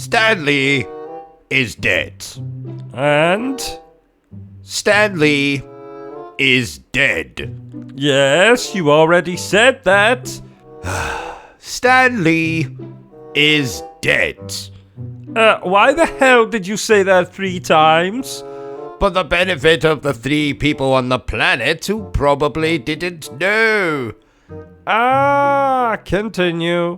Stanley is dead. And? Stanley is dead. Yes, you already said that. Stanley is dead. Why the hell did you say that 3 times? For the benefit of the 3 people on the planet who probably didn't know. Continue.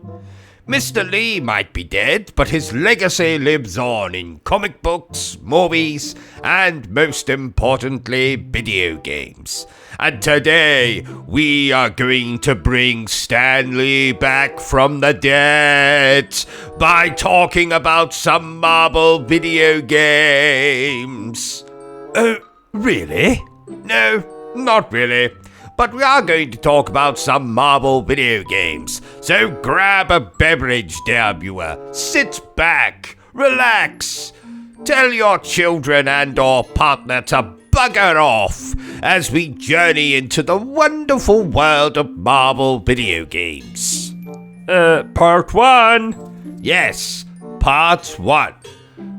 Mr. Lee might be dead, but his legacy lives on in comic books, movies, and most importantly, video games. And today, we are going to bring Stan Lee back from the dead by talking about some Marvel video games. Oh, really? No, not really. But we are going to talk about some Marvel video games. So grab a beverage, dear viewer. Sit back, relax. Tell your children and or partner to bugger off as we journey into the wonderful world of Marvel video games. Part 1. Yes, part 1.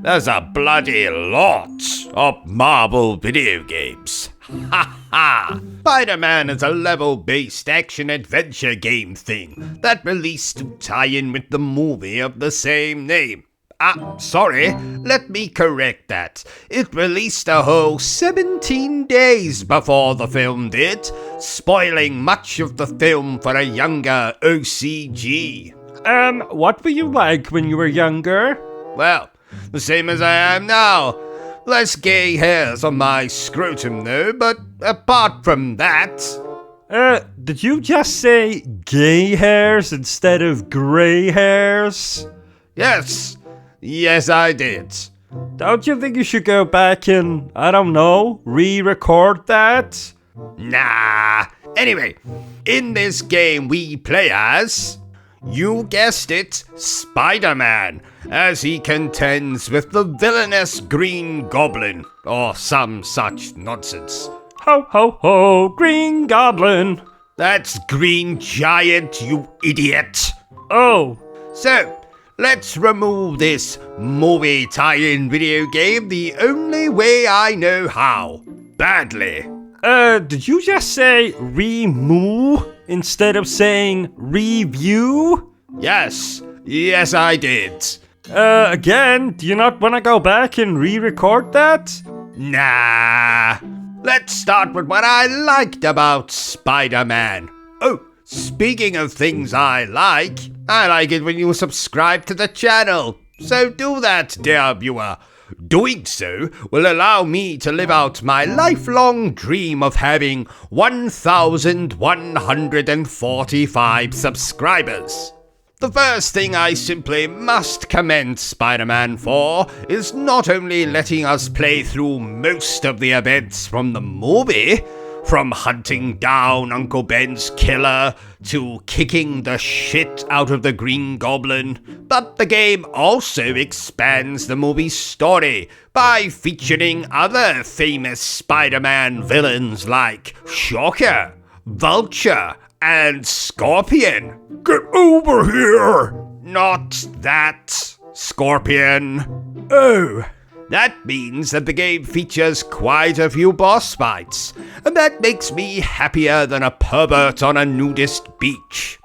There's a bloody lot of Marvel video games. Ha ha! Spider-Man is a level-based action-adventure game thing that released to tie in with the movie of the same name. Sorry, let me correct that. It released a whole 17 days before the film did, spoiling much of the film for a younger OCG. What were you like when you were younger? Well, the same as I am now. Less gay hairs on my scrotum though, but apart from that... Did you just say gay hairs instead of grey hairs? Yes, I did. Don't you think you should go back and, I don't know, re-record that? Nah. Anyway, in this game we play as... You guessed it, Spider-Man, as he contends with the villainous Green Goblin, or some such nonsense. Ho ho ho, Green Goblin! That's Green Giant, you idiot! Oh. So, let's remove this movie tie-in video game the only way I know how. Badly. Did you just say remove instead of saying review? Yes, I did. Again, do you not want to go back and re-record that? Nah. Let's start with what I liked about Spider-Man. Oh, speaking of things I like it when you subscribe to the channel. So do that, dear viewer. Doing so will allow me to live out my lifelong dream of having 1,145 subscribers. The first thing I simply must commend Spider-Man for is not only letting us play through most of the events from the movie, from hunting down Uncle Ben's killer to kicking the shit out of the Green Goblin, but the game also expands the movie's story by featuring other famous Spider-Man villains like Shocker, Vulture, and Scorpion. Get over here! Not that, Scorpion. Oh. That means that the game features quite a few boss fights, and that makes me happier than a pervert on a nudist beach.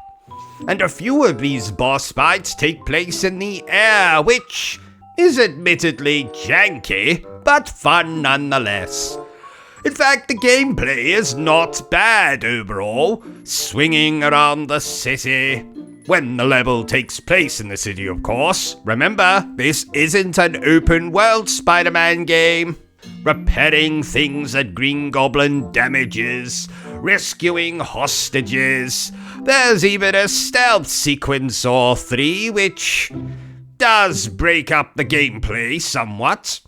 And a few of these boss fights take place in the air, which is admittedly janky, but fun nonetheless. In fact, the gameplay is not bad overall, swinging around the city. When the level takes place in the city, of course. Remember, this isn't an open-world Spider-Man game. Repairing things that Green Goblin damages, rescuing hostages. There's even a stealth sequence or 3, which does break up the gameplay somewhat.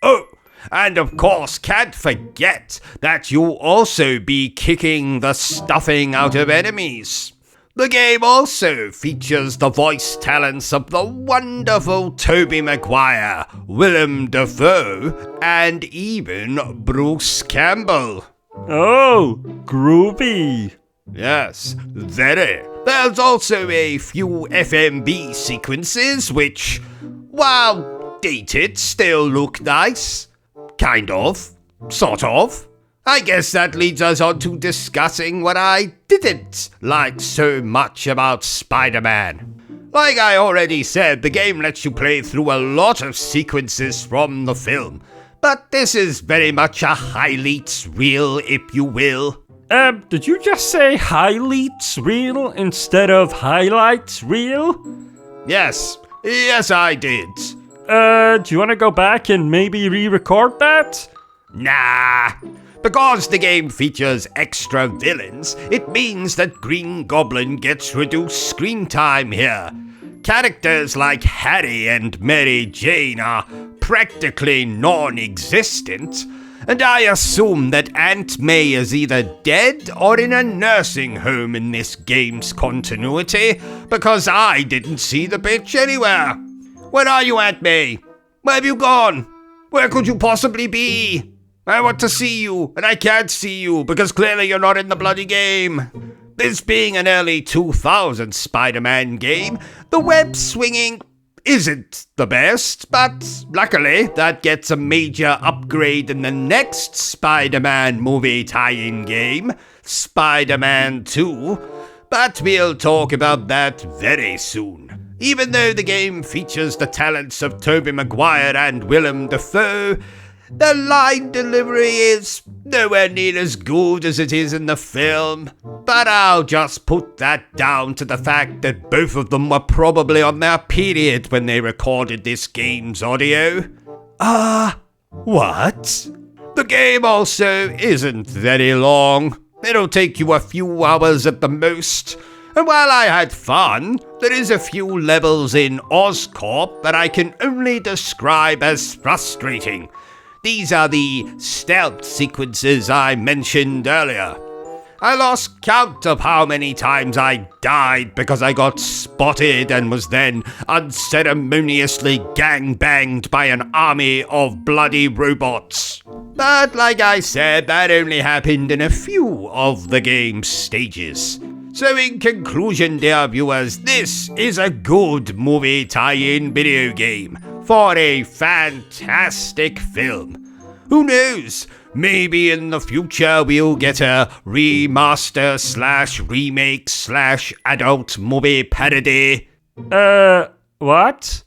Oh, and of course, can't forget that you'll also be kicking the stuffing out of enemies. The game also features the voice talents of the wonderful Tobey Maguire, Willem Dafoe, and even Bruce Campbell. Oh, groovy. Yes, very. There's also a few FMV sequences which, While dated still look nice. Kind of. Sort of. I guess that leads us on to discussing what I didn't like so much about Spider-Man. Like I already said, the game lets you play through a lot of sequences from the film, but this is very much a highlights reel, if you will. Did you just say highlights reel instead of highlights reel? Yes, I did. Do you want to go back and maybe re-record that? Nah. Because the game features extra villains, it means that Green Goblin gets reduced screen time here. Characters like Harry and Mary Jane are practically non-existent, and I assume that Aunt May is either dead or in a nursing home in this game's continuity, because I didn't see the bitch anywhere. Where are you, Aunt May? Where have you gone? Where could you possibly be? I want to see you, and I can't see you, because clearly you're not in the bloody game. This being an early 2000s Spider-Man game, the web swinging isn't the best, but luckily that gets a major upgrade in the next Spider-Man movie tie-in game, Spider-Man 2, but we'll talk about that very soon. Even though the game features the talents of Tobey Maguire and Willem Dafoe, the line delivery is nowhere near as good as it is in the film, but I'll just put that down to the fact that both of them were probably on their period when they recorded this game's audio. What? The game also isn't very long. It'll take you a few hours at the most. And while I had fun, there is a few levels in Oscorp that I can only describe as frustrating. These are the stealth sequences I mentioned earlier. I lost count of how many times I died because I got spotted and was then unceremoniously gangbanged by an army of bloody robots. But like I said, that only happened in a few of the game's stages. So in conclusion, dear viewers, this is a good movie tie-in video game for a fantastic film. Who knows? Maybe in the future we'll get a remaster/remake/adult movie parody. What?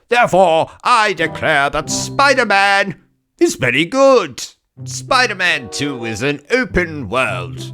Therefore, I declare that Spider-Man is very good. Spider-Man 2 is an open world,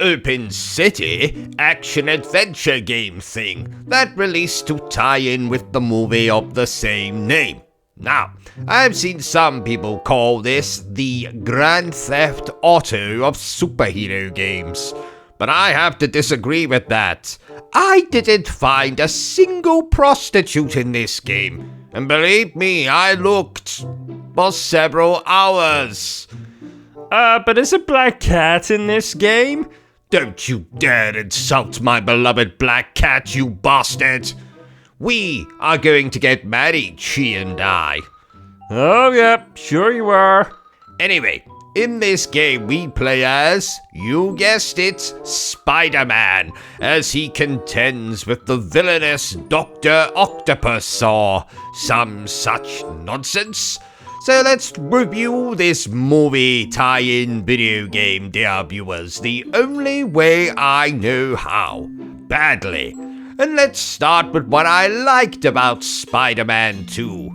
open city action-adventure game thing that released to tie in with the movie of the same name. Now, I've seen some people call this the Grand Theft Auto of superhero games, but I have to disagree with that. I didn't find a single prostitute in this game, and believe me, I looked for several hours. But is a black cat in this game? Don't you dare insult my beloved black cat, you bastard! We are going to get married, she and I. Oh, yep, sure you are. Anyway, in this game we play as, you guessed it, Spider-Man, as he contends with the villainous Dr. Octopus or some such nonsense. So let's review this movie tie-in video game, dear viewers, the only way I know how. Badly. And let's start with what I liked about Spider-Man 2.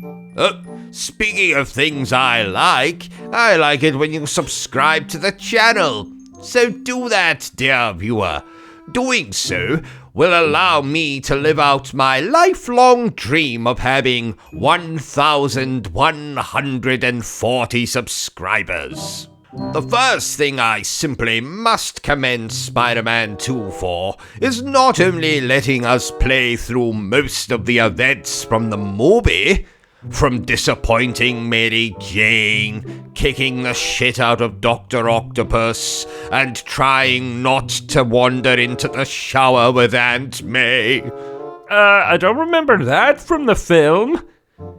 Speaking of things I like it when you subscribe to the channel. So do that, dear viewer. Doing so will allow me to live out my lifelong dream of having 1,140 subscribers. The first thing I simply must commend Spider-Man 2 for is not only letting us play through most of the events from the movie, from disappointing Mary Jane, kicking the shit out of Dr. Octopus, and trying not to wander into the shower with Aunt May. I don't remember that from the film.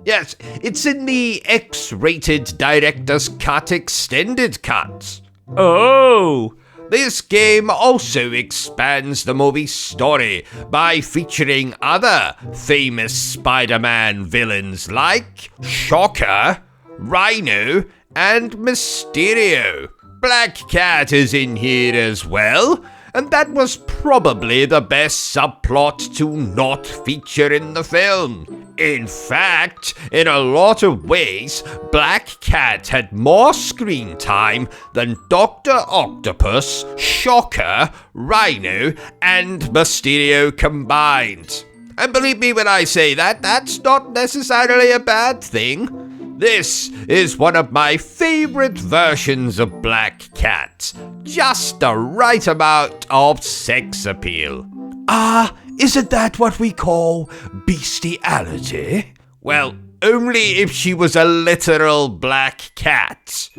Yes, it's in the X-rated director's cut extended cut. Oh. This game also expands the movie's story by featuring other famous Spider-Man villains like Shocker, Rhino, and Mysterio. Black Cat is in here as well, and that was probably the best subplot to not feature in the film. In fact, in a lot of ways, Black Cat had more screen time than Dr. Octopus, Shocker, Rhino, and Mysterio combined. And believe me when I say that, that's not necessarily a bad thing. This is one of my favorite versions of Black Cat. Just the right amount of sex appeal. Isn't that what we call bestiality? Well, only if she was a literal black cat.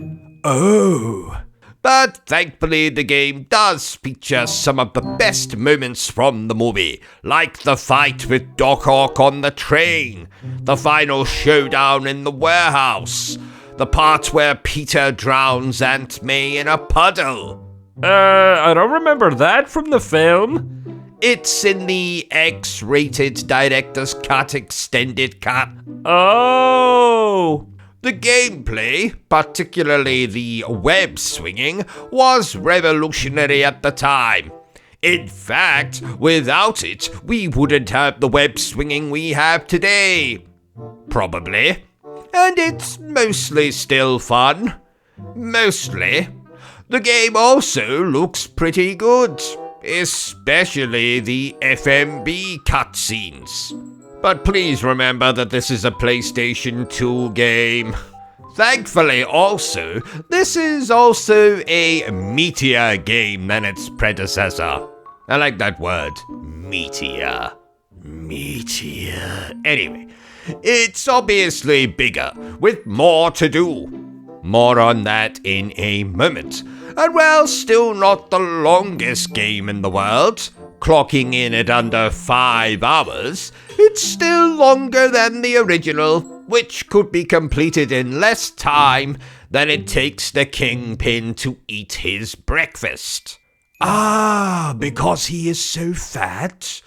Oh. But thankfully the game does feature some of the best moments from the movie, like the fight with Doc Ock on the train, the final showdown in the warehouse, the part where Peter drowns Aunt May in a puddle. I don't remember that from the film. It's in the X-rated director's cut extended cut. Oh! The gameplay, particularly the web swinging, was revolutionary at the time. In fact, without it, we wouldn't have the web swinging we have today. Probably. And it's mostly still fun. Mostly. The game also looks pretty good, especially the FMB cutscenes. But please remember that this is a PlayStation 2 game. Thankfully also, this is also a meatier game than its predecessor. I like that word, meatier. Meatier. Anyway, it's obviously bigger, with more to do. More on that in a moment. And well, still not the longest game in the world. Clocking in at under 5 hours, it's still longer than the original, which could be completed in less time than it takes the Kingpin to eat his breakfast. Ah, because he is so fat?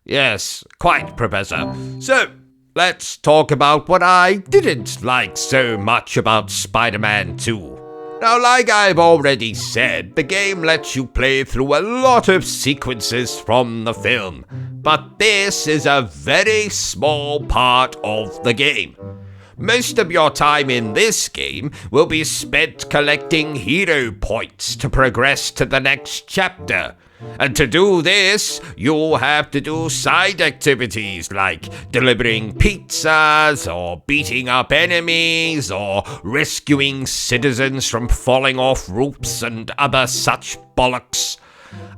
Yes, quite, Professor. So, let's talk about what I didn't like so much about Spider-Man 2. Now, like I've already said, the game lets you play through a lot of sequences from the film, but this is a very small part of the game. Most of your time in this game will be spent collecting hero points to progress to the next chapter. And to do this, you'll have to do side activities like delivering pizzas, or beating up enemies, or rescuing citizens from falling off roofs and other such bollocks.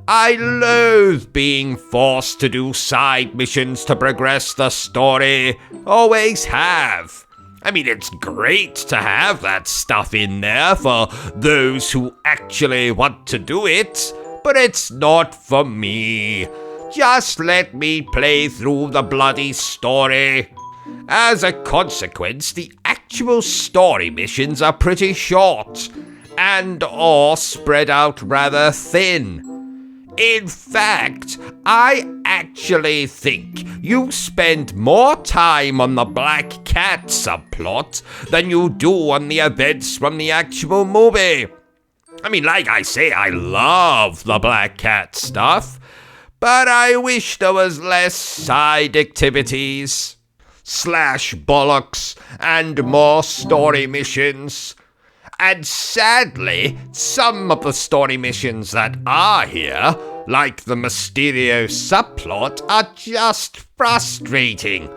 I loathe being forced to do side missions to progress the story. Always have. I mean, it's great to have that stuff in there for those who actually want to do it. But it's not for me. Just let me play through the bloody story. As a consequence, the actual story missions are pretty short, and or spread out rather thin. In fact, I actually think you spend more time on the Black Cat subplot than you do on the events from the actual movie. I mean, like I say, I love the Black Cat stuff, but I wish there was less side activities, slash bollocks, and more story missions. And sadly, some of the story missions that are here, like the Mysterio subplot, are just frustrating.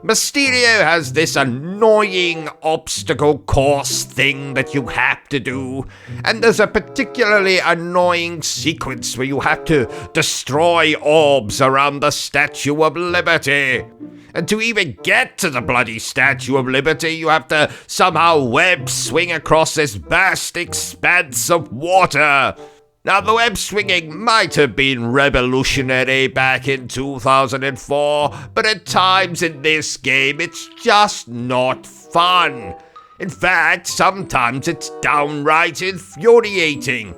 Mysterio has this annoying obstacle course thing that you have to do, and there's a particularly annoying sequence where you have to destroy orbs around the Statue of Liberty. And to even get to the bloody Statue of Liberty, you have to somehow web swing across this vast expanse of water. Now, the web swinging might have been revolutionary back in 2004, but at times in this game, it's just not fun. In fact, sometimes it's downright infuriating.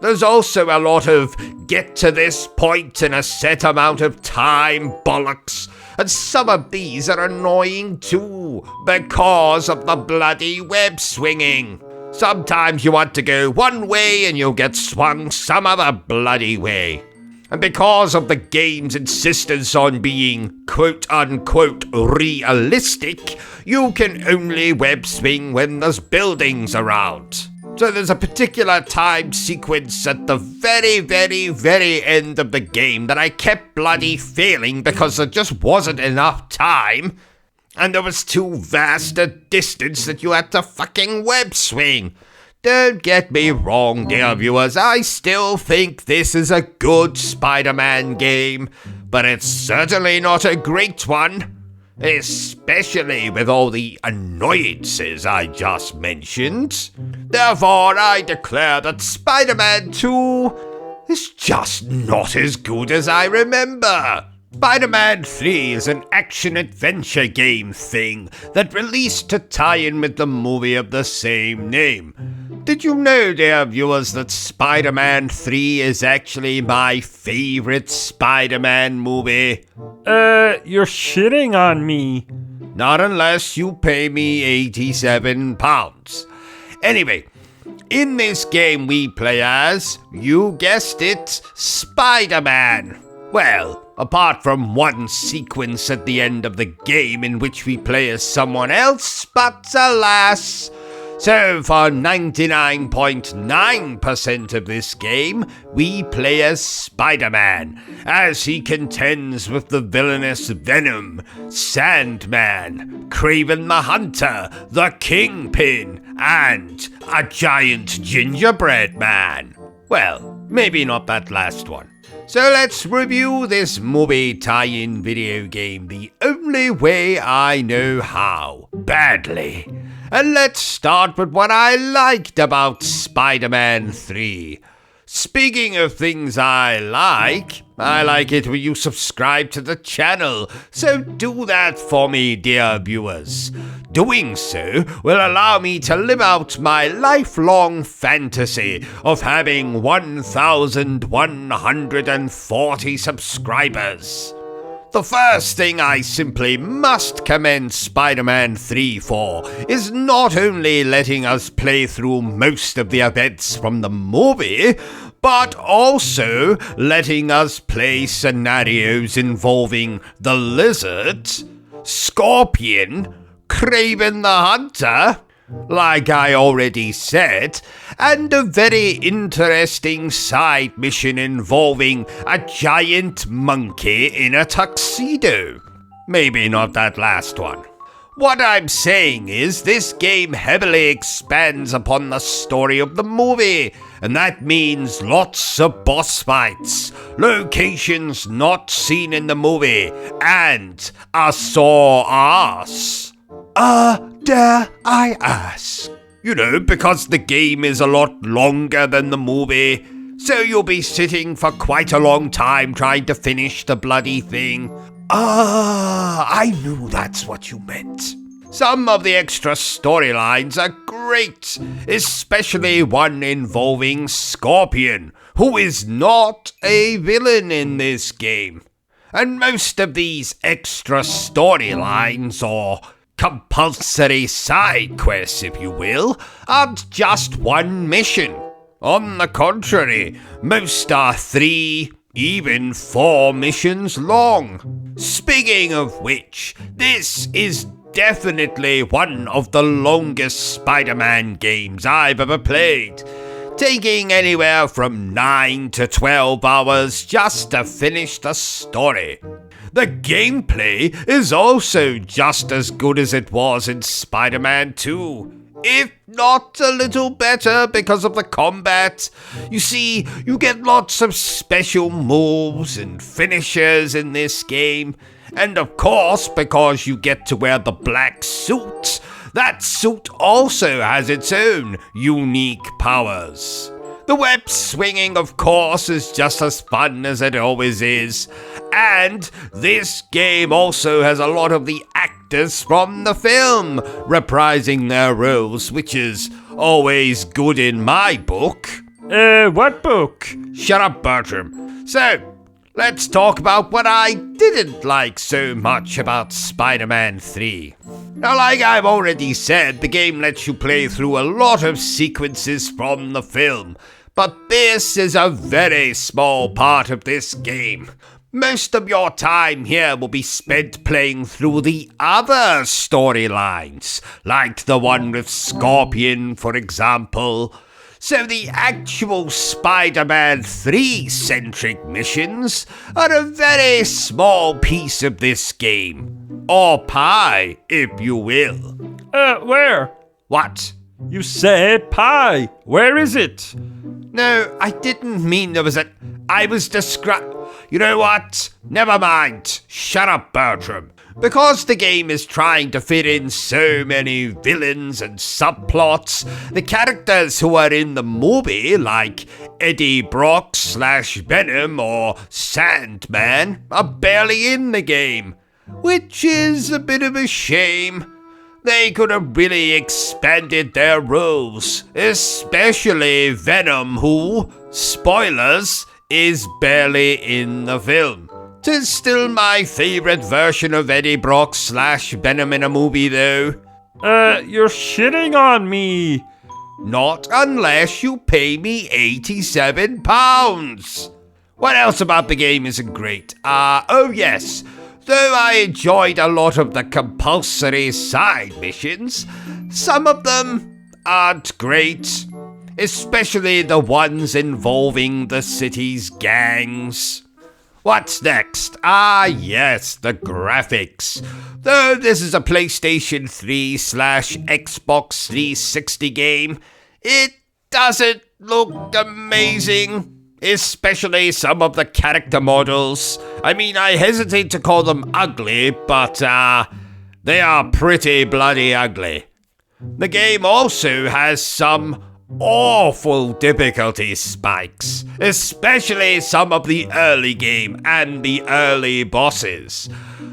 There's also a lot of get to this point in a set amount of time bollocks, and some of these are annoying too because of the bloody web swinging. Sometimes you want to go one way and you'll get swung some other bloody way. And because of the game's insistence on being quote-unquote realistic, you can only web swing when there's buildings around. So there's a particular time sequence at the very, very, very end of the game that I kept bloody failing because there just wasn't enough time, and there was too vast a distance that you had to fucking web swing. Don't get me wrong, dear viewers, I still think this is a good Spider-Man game, but it's certainly not a great one. Especially with all the annoyances I just mentioned. Therefore, I declare that Spider-Man 2 is just not as good as I remember. Spider-Man 3 is an action-adventure game thing that released to tie in with the movie of the same name. Did you know, dear viewers, that Spider-Man 3 is actually my favorite Spider-Man movie? You're shitting on me. Not unless you pay me £87. Anyway, in this game we play as, you guessed it, Spider-Man. Well, apart from one sequence at the end of the game in which we play as someone else, but alas. So for 99.9% of this game, we play as Spider-Man, as he contends with the villainous Venom, Sandman, Kraven the Hunter, the Kingpin, and a giant gingerbread man. Well, maybe not that last one. So let's review this movie tie-in video game the only way I know how, badly. And let's start with what I liked about Spider-Man 3. Speaking of things I like it when you subscribe to the channel, so do that for me, dear viewers. Doing so will allow me to live out my lifelong fantasy of having 1,140 subscribers. The first thing I simply must commend Spider-Man 3 for is not only letting us play through most of the events from the movie, but also letting us play scenarios involving the Lizard, Scorpion, Kraven the Hunter, like I already said, and a very interesting side mission involving a giant monkey in a tuxedo. Maybe not that last one. What I'm saying is this game heavily expands upon the story of the movie, and that means lots of boss fights, locations not seen in the movie, and a sore ass. Dare I ask? You know, because the game is a lot longer than the movie, so you'll be sitting for quite a long time trying to finish the bloody thing. I knew that's what you meant. Some of the extra storylines are great, especially one involving Scorpion, who is not a villain in this game. And most of these extra storylines, or compulsory side quests, if you will, aren't just one mission. On the contrary, most are 3, even 4 missions long. Speaking of which, this is definitely one of the longest Spider-Man games I've ever played, taking anywhere from 9 to 12 hours just to finish the story. The gameplay is also just as good as it was in Spider-Man 2, if not a little better because of the combat. You see, you get lots of special moves and finishers in this game, and of course, because you get to wear the black suit, that suit also has its own unique powers. The web swinging, of course, is just as fun as it always is. And this game also has a lot of the actors from the film reprising their roles, which is always good in my book. What book? Shut up, Bertrum. So, let's talk about what I didn't like so much about Spider-Man 3. Now, like I've already said, the game lets you play through a lot of sequences from the film, but this is a very small part of this game. Most of your time here will be spent playing through the other storylines, like the one with Scorpion, for example. So the actual Spider-Man 3-centric missions are a very small piece of this game. Or pie, if you will. Where? What? You said pie. Where is it? No, I didn't mean there was a... I was You know what? Never mind. Shut up, Bertrum. Because the game is trying to fit in so many villains and subplots, the characters who are in the movie, like Eddie Brock / Venom or Sandman, are barely in the game, which is a bit of a shame. They could have really expanded their roles, especially Venom, who, spoilers, is barely in the film. 'Tis still my favorite version of Eddie Brock / Venom in a movie, though. You're shitting on me. Not unless you pay me £87. What else about the game isn't great? Oh yes, though I enjoyed a lot of the compulsory side missions, some of them aren't great. Especially the ones involving the city's gangs. What's next? Yes, the graphics. Though this is a PlayStation 3 / Xbox 360 game, it doesn't look amazing. Especially some of the character models. I mean, I hesitate to call them ugly, but they are pretty bloody ugly. The game also has some awful difficulty spikes, especially some of the early game and the early bosses.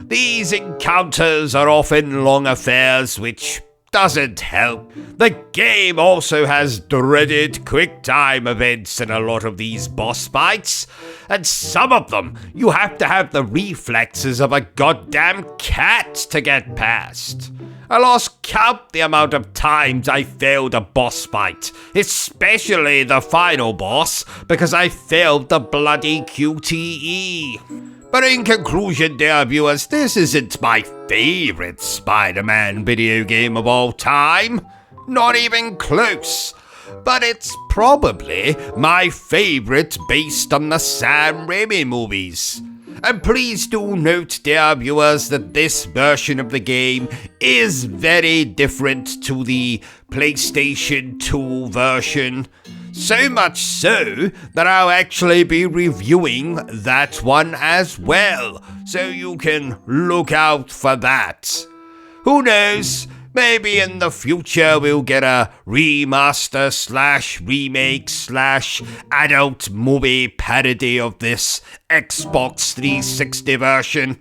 These encounters are often long affairs, which doesn't help. The game also has dreaded quick time events in a lot of these boss fights, and some of them you have to have the reflexes of a goddamn cat to get past. I lost count the amount of times I failed a boss fight, especially the final boss, because I failed the bloody QTE. But in conclusion, dear viewers, this isn't my favorite Spider-Man video game of all time. Not even close. But it's probably my favorite based on the Sam Raimi movies. And please do note, dear viewers, that this version of the game is very different to the PlayStation 2 version. So much so that I'll actually be reviewing that one as well, so you can look out for that. Who knows? Maybe in the future we'll get a remaster / remake / adult movie parody of this Xbox 360 version.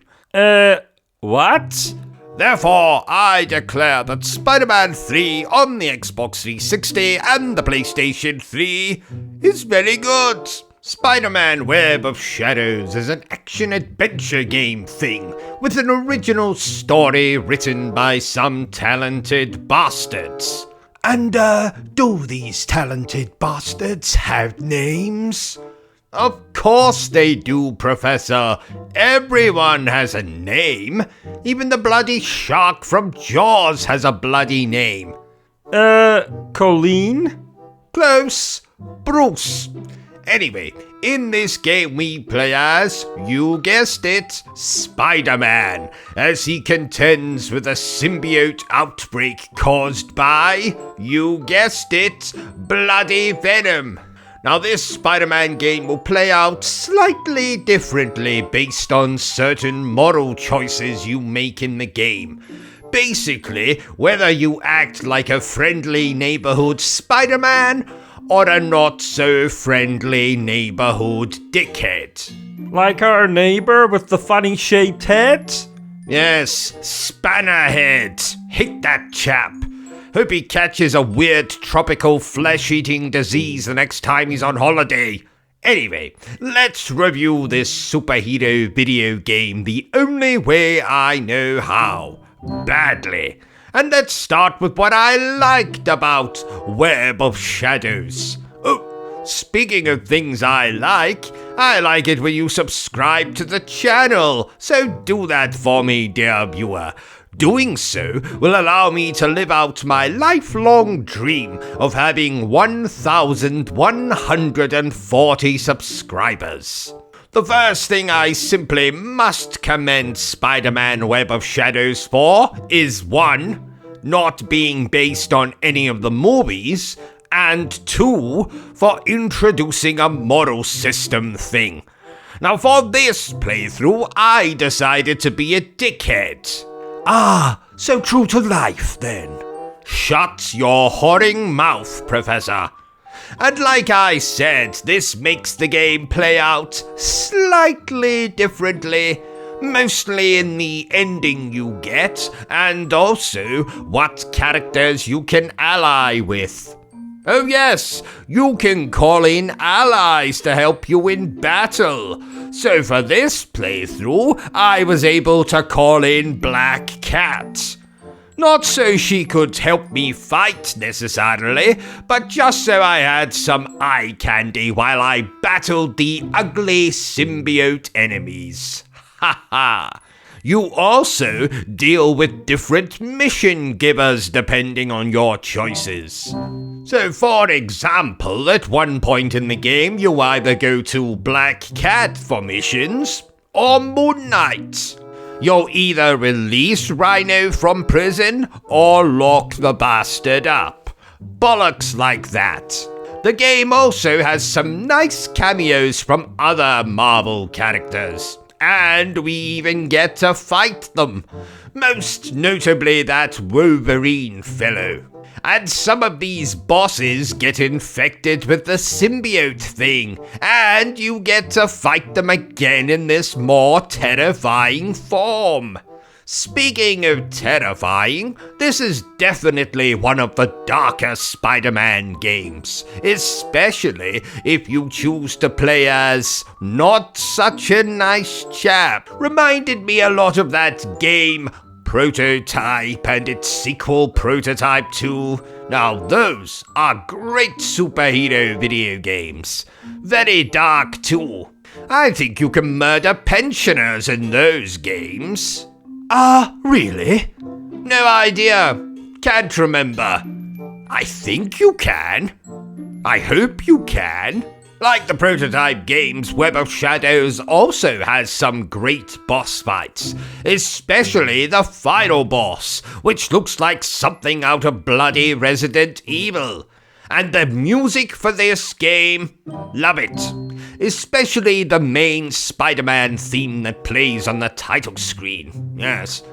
What? Therefore, I declare that Spider-Man 3 on the Xbox 360 and the PlayStation 3 is very good. Spider-Man Web of Shadows is an action-adventure game thing with an original story written by some talented bastards. And, do these talented bastards have names? Of course they do, Professor. Everyone has a name. Even the bloody shark from Jaws has a bloody name. Colleen? Close. Bruce. Anyway, in this game we play as, you guessed it, Spider-Man, as he contends with a symbiote outbreak caused by, you guessed it, bloody Venom. Now this Spider-Man game will play out slightly differently based on certain moral choices you make in the game. Basically, whether you act like a friendly neighborhood Spider-Man or a not-so-friendly neighborhood dickhead. Like our neighbor with the funny-shaped head? Yes, Spannerhead. Hate that chap. Hope he catches a weird tropical flesh-eating disease the next time he's on holiday. Anyway, let's review this superhero video game the only way I know how. Badly. And let's start with what I liked about Web of Shadows. Oh, speaking of things I like it when you subscribe to the channel, so do that for me, dear viewer. Doing so will allow me to live out my lifelong dream of having 1,140 subscribers. The first thing I simply must commend Spider-Man Web of Shadows for is 1, not being based on any of the movies, and 2, for introducing a model system thing. Now for this playthrough, I decided to be a dickhead. Ah, so true to life then. Shut your whoring mouth, Professor. And like I said, this makes the game play out slightly differently, mostly in the ending you get, and also what characters you can ally with. Oh yes, you can call in allies to help you in battle. So for this playthrough, I was able to call in Black Cat. Not so she could help me fight necessarily, but just so I had some eye candy while I battled the ugly symbiote enemies. Ha ha! You also deal with different mission givers depending on your choices. So for example, at one point in the game, you either go to Black Cat for missions, or Moon Knight. You'll either release Rhino from prison, or lock the bastard up. Bollocks like that. The game also has some nice cameos from other Marvel characters. And we even get to fight them. Most notably that Wolverine fellow. And some of these bosses get infected with the symbiote thing, and you get to fight them again in this more terrifying form. Speaking of terrifying, this is definitely one of the darker Spider-Man games, especially if you choose to play as not such a nice chap. Reminded me a lot of that game Prototype and its sequel Prototype 2. Now those are great superhero video games. Very dark too. I think you can murder pensioners in those games. Really? No idea. Can't remember. I think you can. I hope you can. Like the Prototype games, Web of Shadows also has some great boss fights, especially the final boss, which looks like something out of bloody Resident Evil. And the music for this game, love it. Especially the main Spider-Man theme that plays on the title screen. Yes.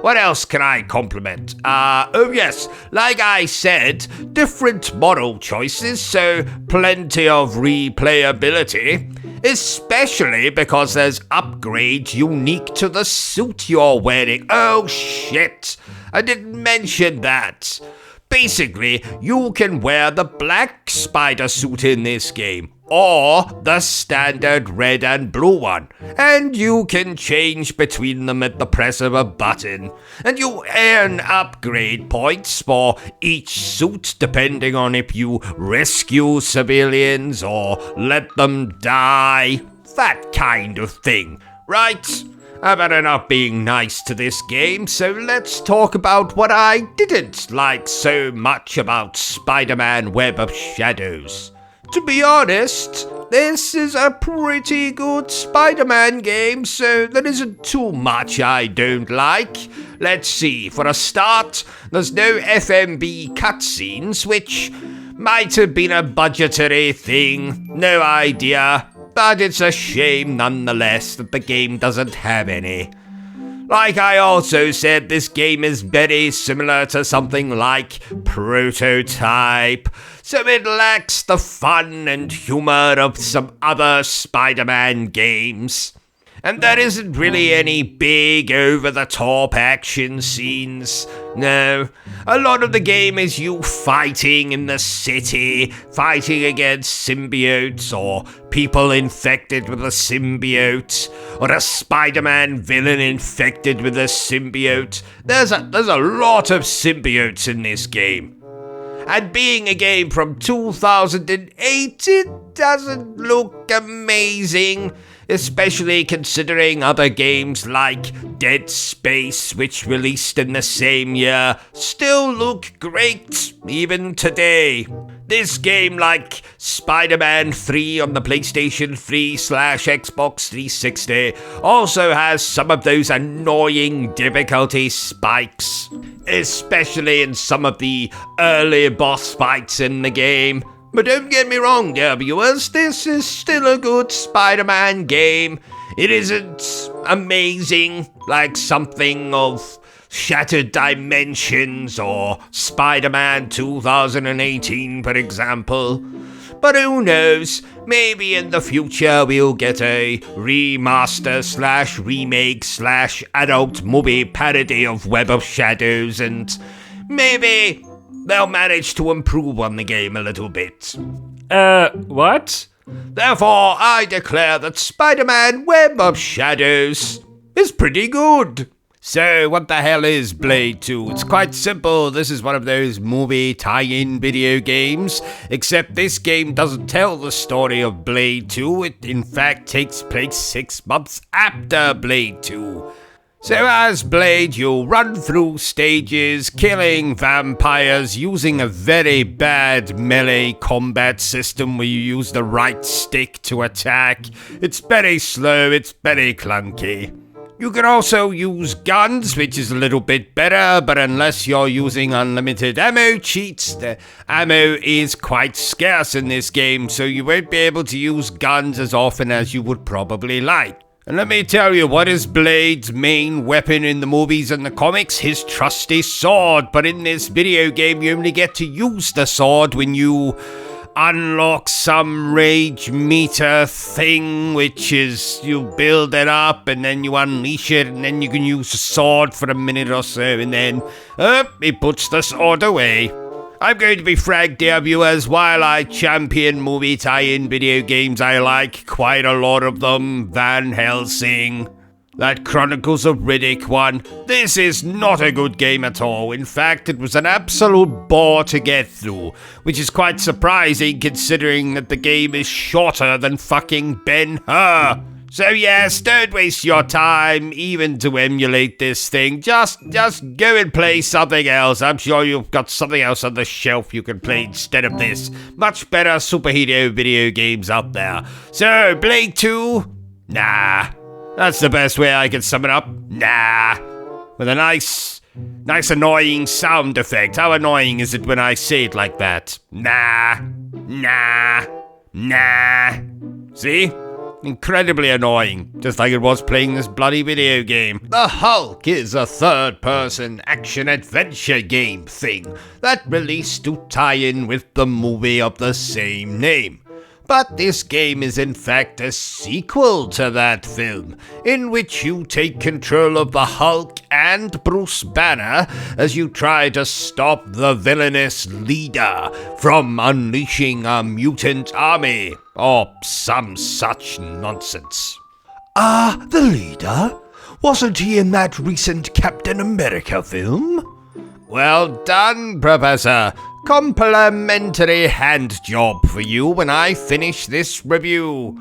What else can I compliment? Oh yes, like I said, different model choices, so plenty of replayability. Especially because there's upgrades unique to the suit you're wearing. Oh shit, I didn't mention that. Basically, you can wear the black spider suit in this game, or the standard red and blue one, and you can change between them at the press of a button, and you earn upgrade points for each suit depending on if you rescue civilians or let them die, that kind of thing, right? I've had enough being nice to this game, so let's talk about what I didn't like so much about Spider-Man Web of Shadows. To be honest, this is a pretty good Spider-Man game, so there isn't too much I don't like. Let's see, for a start, there's no FMV cutscenes, which might have been a budgetary thing, no idea. But it's a shame nonetheless that the game doesn't have any. Like I also said, this game is very similar to something like Prototype, so it lacks the fun and humor of some other Spider-Man games. And there isn't really any big over-the-top action scenes. No, A lot of the game is you fighting in the city, fighting against symbiotes or people infected with a symbiote, or a Spider-Man villain infected with a symbiote. There's a lot of symbiotes in this game. And being a game from 2008, it doesn't look amazing, especially considering other games like Dead Space, which released in the same year, still look great even today. This game, like Spider-Man 3 on the PlayStation 3/Xbox 360, also has some of those annoying difficulty spikes, especially in some of the early boss fights in the game. But don't get me wrong, dear viewers, this is still a good Spider-Man game. It isn't amazing like something of Shattered Dimensions or Spider-Man 2018, for example. But who knows, maybe in the future we'll get a remaster/remake/adult movie parody of Web of Shadows, and maybe they'll manage to improve on the game a little bit. What? Therefore, I declare that Spider-Man Web of Shadows is pretty good. So, what the hell is Blade 2? It's quite simple. This is one of those movie tie-in video games, except this game doesn't tell the story of Blade 2. It, in fact, takes place 6 months after Blade 2. So as Blade, you'll run through stages, killing vampires using a very bad melee combat system where you use the right stick to attack. It's very slow, it's very clunky. You can also use guns, which is a little bit better, but unless you're using unlimited ammo cheats, the ammo is quite scarce in this game, so you won't be able to use guns as often as you would probably like. And let me tell you, what is Blade's main weapon in the movies and the comics? His trusty sword. But in this video game, you only get to use the sword when you unlock some rage meter thing, which is you build it up and then you unleash it, and then you can use the sword for a minute or so, and then it puts the sword away. I'm going to be frank, dear viewers, while I champion movie tie-in video games, I like quite a lot of them. Van Helsing, that Chronicles of Riddick one. This is not a good game at all. In fact, it was an absolute bore to get through, which is quite surprising considering that the game is shorter than fucking Ben-Hur. So yes, don't waste your time even to emulate this thing. Just go and play something else. I'm sure you've got something else on the shelf you can play instead of this. Much better superhero video games out there. So, Blade 2? Nah. That's the best way I can sum it up. Nah. With a nice annoying sound effect. How annoying is it when I say it like that? Nah. Nah. Nah. See? Incredibly annoying, just like it was playing this bloody video game. The Hulk is a third-person action-adventure game thing that released to tie in with the movie of the same name. But this game is in fact a sequel to that film, in which you take control of the Hulk and Bruce Banner as you try to stop the villainous leader from unleashing a mutant army, or some such nonsense. The leader? Wasn't he in that recent Captain America film? Well done, Professor. Complimentary hand job for you when I finish this review.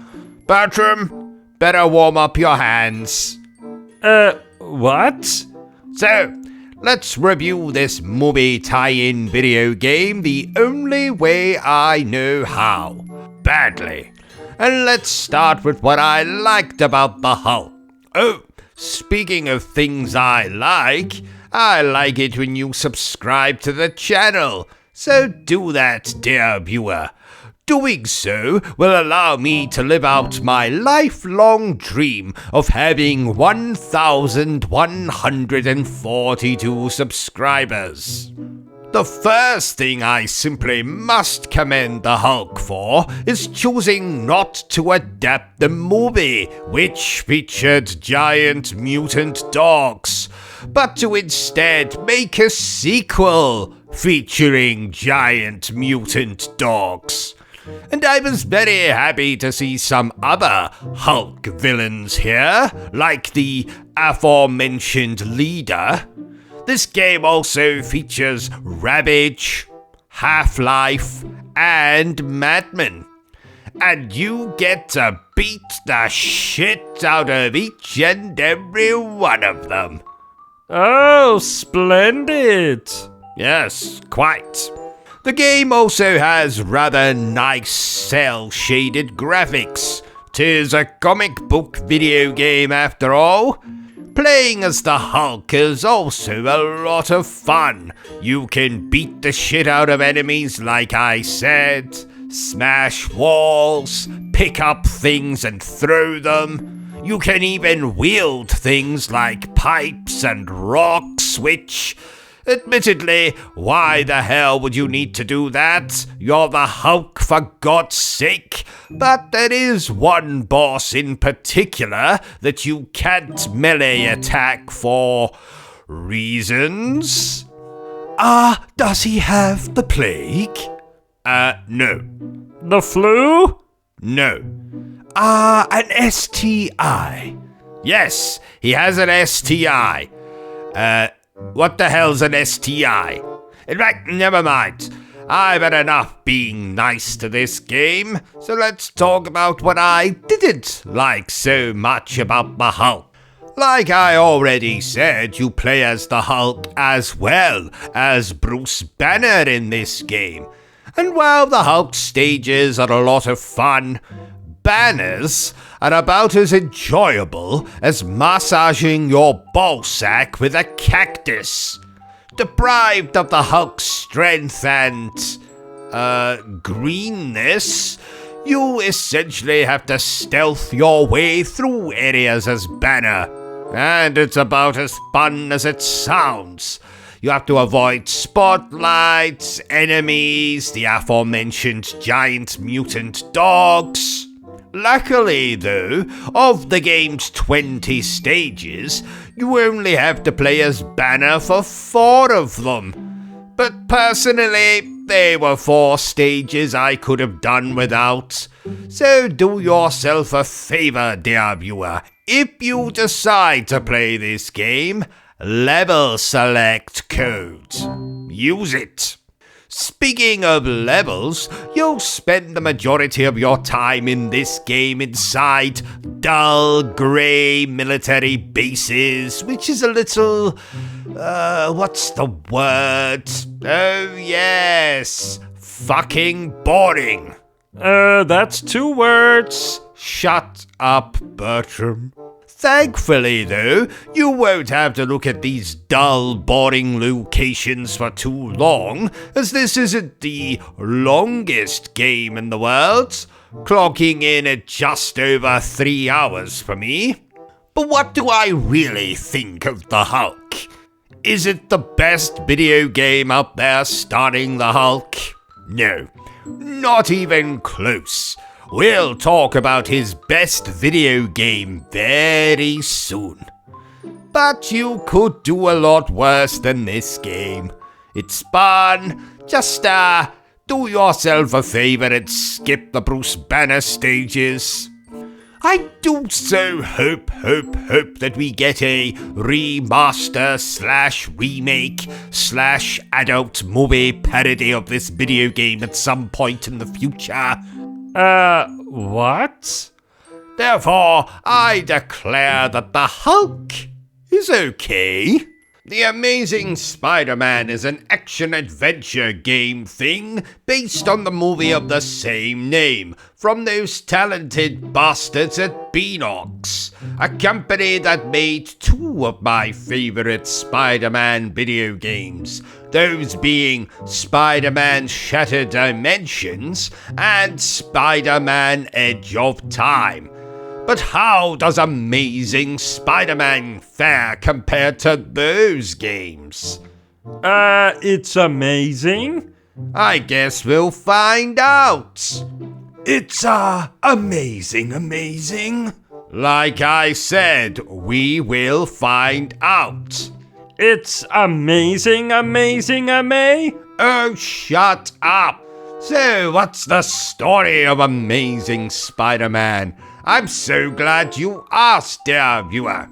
Bertrum, better warm up your hands. What? So, let's review this movie tie-in video game the only way I know how. Badly. And let's start with what I liked about the Hulk. Oh, speaking of things I like it when you subscribe to the channel. So do that, dear viewer. Doing so will allow me to live out my lifelong dream of having 1,142 subscribers. The first thing I simply must commend the Hulk for is choosing not to adapt the movie, which featured giant mutant dogs. but to instead make a sequel featuring giant mutant dogs. And I was very happy to see some other Hulk villains here, like the aforementioned leader. This game also features Ravage, Half-Life, and Madman. And you get to beat the shit out of each and every one of them. Oh, splendid! Yes, quite. The game also has rather nice cel-shaded graphics. 'Tis a comic book video game after all. Playing as the Hulk is also a lot of fun. You can beat the shit out of enemies like I said, smash walls, pick up things and throw them. You can even wield things like pipes and rocks, which, admittedly, why the hell would you need to do that? You're the Hulk, for God's sake. But there is one boss in particular that you can't melee attack for reasons. Does he have the plague? No. The flu? No. An STI. Yes, he has an STI. What the hell's an STI? In fact, never mind. I've had enough being nice to this game, so let's talk about what I didn't like so much about the Hulk. Like I already said, you play as the Hulk as well as Bruce Banner in this game. And while the Hulk stages are a lot of fun, Banners are about as enjoyable as massaging your ballsack with a cactus. Deprived of the Hulk's strength and, greenness, you essentially have to stealth your way through areas as Banner. And it's about as fun as it sounds. You have to avoid spotlights, enemies, the aforementioned giant mutant dogs. Luckily, though, of the game's 20 stages, you only have to play as Banner for 4 of them. But personally, they were 4 stages I could have done without. So do yourself a favor, dear viewer. If you decide to play this game, level select code. Use it. Speaking of levels, you'll spend the majority of your time in this game inside dull grey military bases, which is a little, what's the word? Oh yes, fucking boring. That's 2 words. Shut up, Bertram. Thankfully, though, you won't have to look at these dull, boring locations for too long, as this isn't the longest game in the world, clocking in at just over 3 hours for me. But what do I really think of the Hulk? Is it the best video game out there starring the Hulk? No, not even close. We'll talk about his best video game very soon. But you could do a lot worse than this game. It's fun. Just, do yourself a favor and skip the Bruce Banner stages. I do so hope that we get a remaster/remake/adult movie parody of this video game at some point in the future. What? Therefore, I declare that the Hulk is okay. The Amazing Spider-Man is an action-adventure game thing based on the movie of the same name from those talented bastards at Beanox, a company that made 2 of my favorite Spider-Man video games, those being Spider-Man Shattered Dimensions and Spider-Man Edge of Time. But how does Amazing Spider-Man fare compared to those games? It's amazing. I guess we'll find out. It's, amazing. Like I said, we will find out. It's amazing, amazing, Oh, shut up! So, what's the story of Amazing Spider-Man? I'm so glad you asked, dear viewer.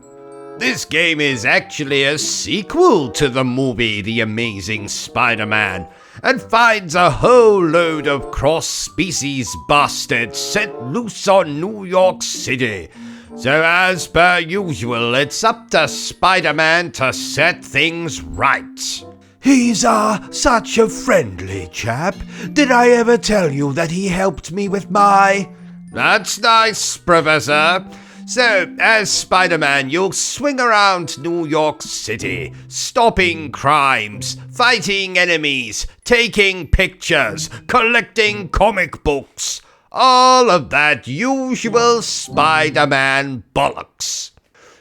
This game is actually a sequel to the movie The Amazing Spider-Man, and finds a whole load of cross-species bastards set loose on New York City. So as per usual, it's up to Spider-Man to set things right. He's such a friendly chap. Did I ever tell you that he helped me with my... That's nice, Professor. So, as Spider-Man, you'll swing around New York City, stopping crimes, fighting enemies, taking pictures, collecting comic books. All of that usual Spider-Man bollocks.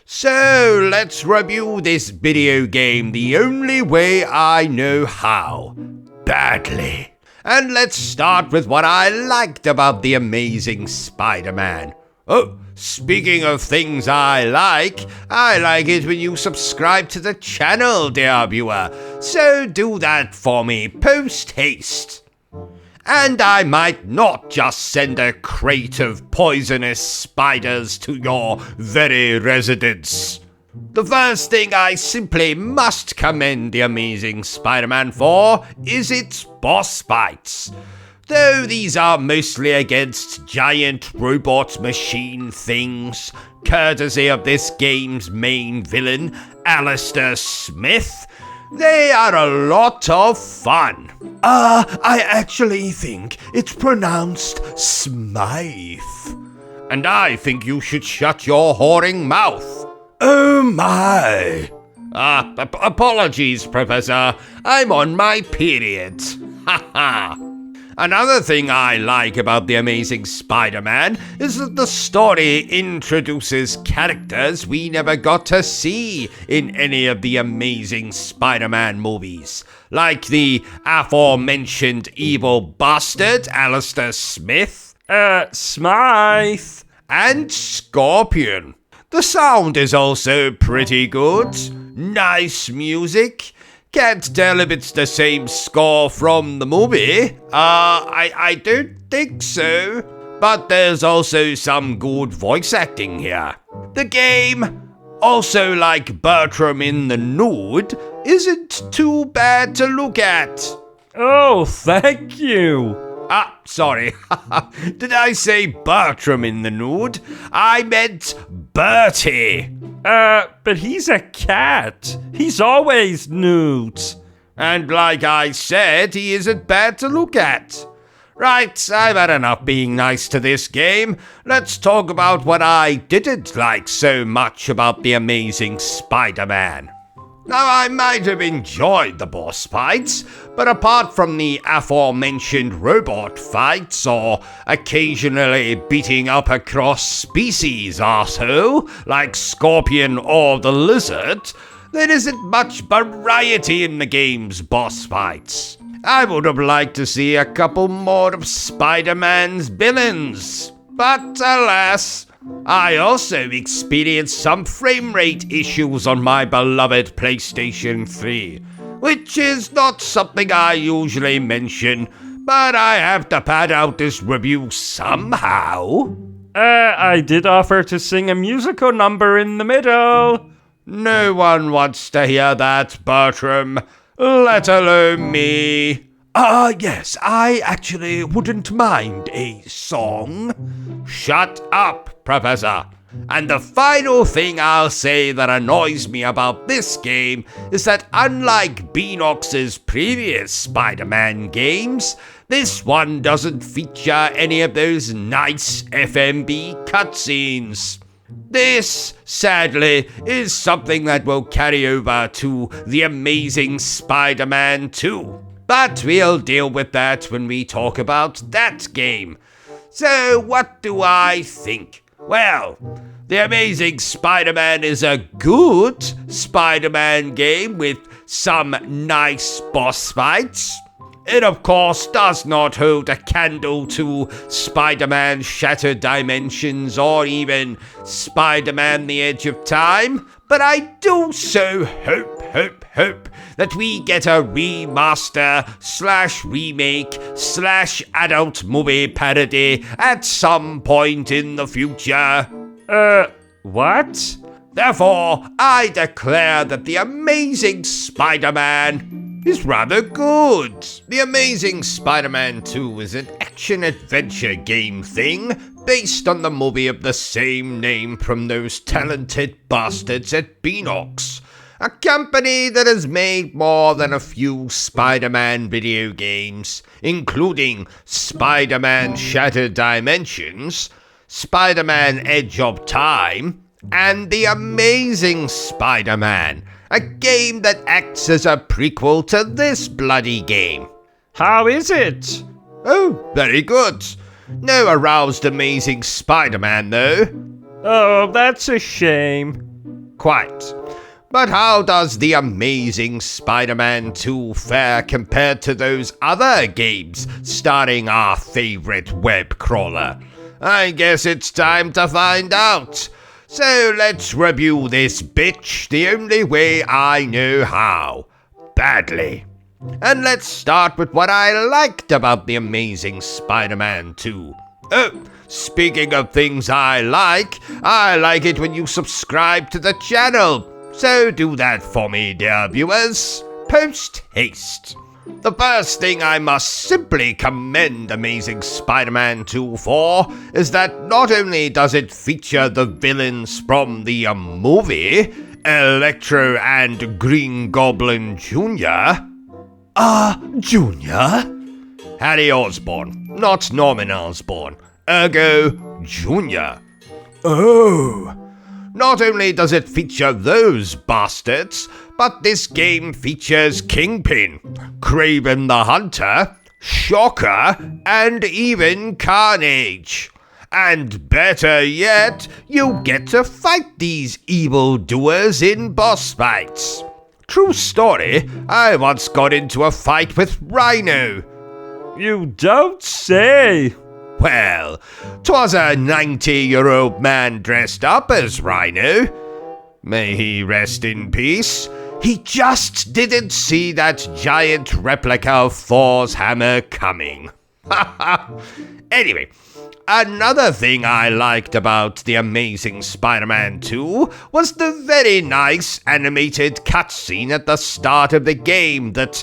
So, let's review this video game the only way I know how. Badly. And let's start with what I liked about The Amazing Spider-Man. Oh, speaking of things I like it when you subscribe to the channel, dear viewer. So do that for me, post-haste. And I might not just send a crate of poisonous spiders to your very residence. The first thing I simply must commend The Amazing Spider-Man for is its boss fights. Though these are mostly against giant robot machine things, courtesy of this game's main villain, Alistair Smith, they are a lot of fun. I actually think it's pronounced Smythe. And I think you should shut your whoring mouth. Oh my. Apologies, Professor. I'm on my period. Ha ha. Another thing I like about The Amazing Spider-Man is that the story introduces characters we never got to see in any of the Amazing Spider-Man movies, like the aforementioned evil bastard Alistair Smith, Smythe, and Scorpion. The sound is also pretty good. Nice music. Can't tell if it's the same score from the movie. I don't think so. But there's also some good voice acting here. The game, also like Bertrum in the Nude, isn't too bad to look at. Oh, thank you. Sorry. Did I say Bertram in the Nude? I meant Bertie. But he's a cat. He's always nude. And like I said, he isn't bad to look at. Right, I've had enough being nice to this game. Let's talk about what I didn't like so much about The Amazing Spider-Man. Now, I might have enjoyed the boss fights, but apart from the aforementioned robot fights or occasionally beating up a cross-species arsehole like Scorpion or the Lizard, there isn't much variety in the game's boss fights. I would have liked to see a couple more of Spider-Man's villains, but alas, I also experienced some frame rate issues on my beloved PlayStation 3, which is not something I usually mention, but I have to pad out this review somehow. I did offer to sing a musical number in the middle. No one wants to hear that, Bertram, let alone me. Yes, I actually wouldn't mind a song. Shut up, Professor. And the final thing I'll say that annoys me about this game is that unlike Beanox's previous Spider-Man games, this one doesn't feature any of those nice FMV cutscenes. This, sadly, is something that will carry over to The Amazing Spider-Man 2. But we'll deal with that when we talk about that game. So, what do I think? Well, The Amazing Spider-Man is a good Spider-Man game with some nice boss fights. It, of course, does not hold a candle to Spider-Man Shattered Dimensions or even Spider-Man The Edge of Time, but I do so hope hope that we get a remaster / remake / adult movie parody at some point in the future. What? Therefore, I declare that The Amazing Spider-Man is rather good. The Amazing Spider-Man 2 is an action-adventure game thing based on the movie of the same name from those talented bastards at Beanox, a company that has made more than a few Spider-Man video games, including Spider-Man Shattered Dimensions, Spider-Man Edge of Time, and The Amazing Spider-Man, a game that acts as a prequel to this bloody game. How is it? Oh, very good. No aroused Amazing Spider-Man, though. Oh, that's a shame. Quite. But how does The Amazing Spider-Man 2 fare compared to those other games starring our favorite web crawler? I guess it's time to find out. So let's review this bitch the only way I know how. Badly. And let's start with what I liked about The Amazing Spider-Man 2. Oh, speaking of things I like it when you subscribe to the channel. So do that for me, dear viewers. Post haste. The first thing I must simply commend Amazing Spider-Man 2 for is that not only does it feature the villains from the movie, Electro and Green Goblin Jr. Junior? Harry Osborn, not Norman Osborn, ergo Jr. Oh. Not only does it feature those bastards, but this game features Kingpin, Kraven the Hunter, Shocker, and even Carnage. And better yet, you get to fight these evildoers in boss fights. True story, I once got into a fight with Rhino. You don't say. Well, 'twas a 90-year-old man dressed up as Rhino. May he rest in peace. He just didn't see that giant replica of Thor's hammer coming. Anyway, another thing I liked about The Amazing Spider-Man 2 was the very nice animated cutscene at the start of the game that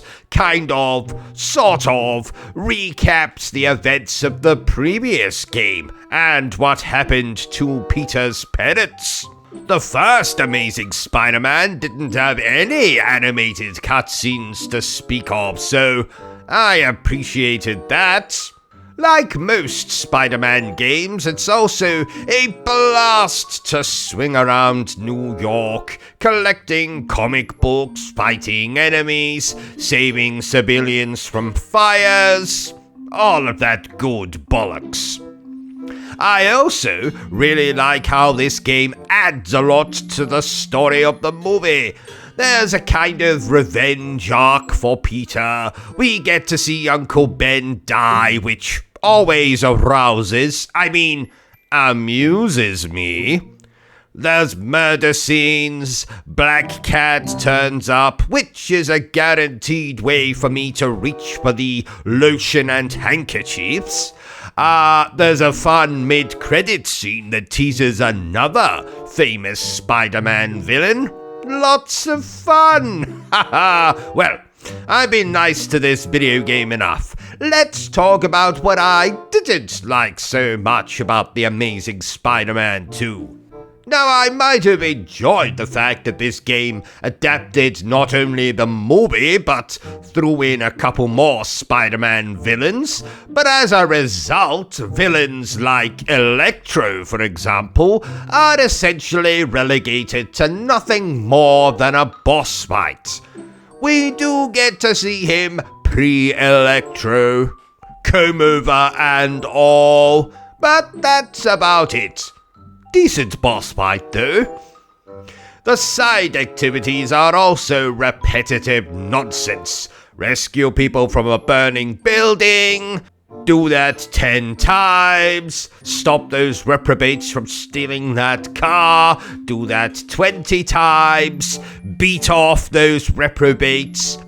sort of, recaps the events of the previous game and what happened to Peter's parents. The first Amazing Spider-Man didn't have any animated cutscenes to speak of, so I appreciated that. Like most Spider-Man games, it's also a blast to swing around New York, collecting comic books, fighting enemies, saving civilians from fires, all of that good bollocks. I also really like how this game adds a lot to the story of the movie. There's a kind of revenge arc for Peter. We get to see Uncle Ben die, which always amuses me. There's murder scenes, Black Cat turns up, which is a guaranteed way for me to reach for the lotion and handkerchiefs. There's a fun mid-credit scene that teases another famous Spider-Man villain. Lots of fun! Haha! Well, I've been nice to this video game enough. Let's talk about what I didn't like so much about The Amazing Spider-Man 2. Now, I might have enjoyed the fact that this game adapted not only the movie, but threw in a couple more Spider-Man villains, but as a result, villains like Electro, for example, are essentially relegated to nothing more than a boss fight. We do get to see him pre-Electro, comb-over and all, but that's about it. Decent boss fight, though. The side activities are also repetitive nonsense. Rescue people from a burning building, Do that 10 times. Stop those reprobates from stealing that car. Do that 20 times. Beat off those reprobates.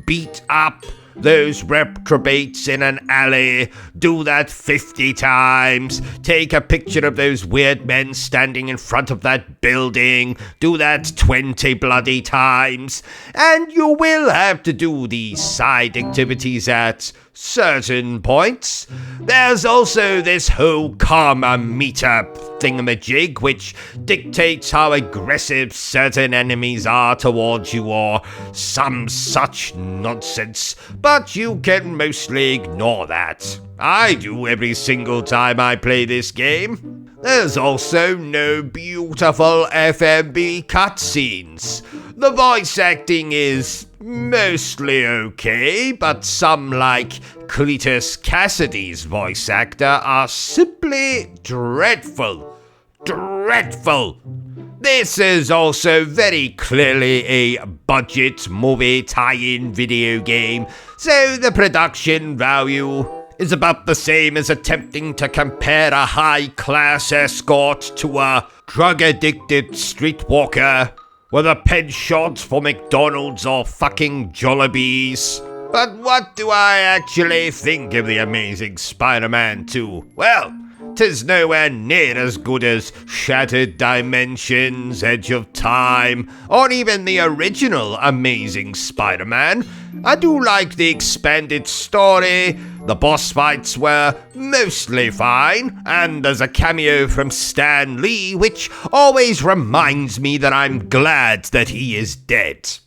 Beat up those reprobates in an alley. Do that 50 times. Take a picture of those weird men standing in front of that building. Do that 20 bloody times. And you will have to do these side activities at certain points. There's also this whole karma meter thingamajig, which dictates how aggressive certain enemies are towards you or some such nonsense, but you can mostly ignore that. I do every single time I play this game. There's also no beautiful FMB cutscenes. The voice acting is mostly okay, but some like Cletus Cassidy's voice actor are simply dreadful. Dreadful! This is also very clearly a budget movie tie-in video game, so the production value is about the same as attempting to compare a high-class escort to a drug-addicted streetwalker with a penchant for McDonald's or fucking Jollibees. But what do I actually think of The Amazing Spider-Man 2? Well, 'tis nowhere near as good as Shattered Dimensions, Edge of Time, or even the original Amazing Spider-Man. I do like the expanded story, the boss fights were mostly fine, and there's a cameo from Stan Lee, which always reminds me that I'm glad that he is dead.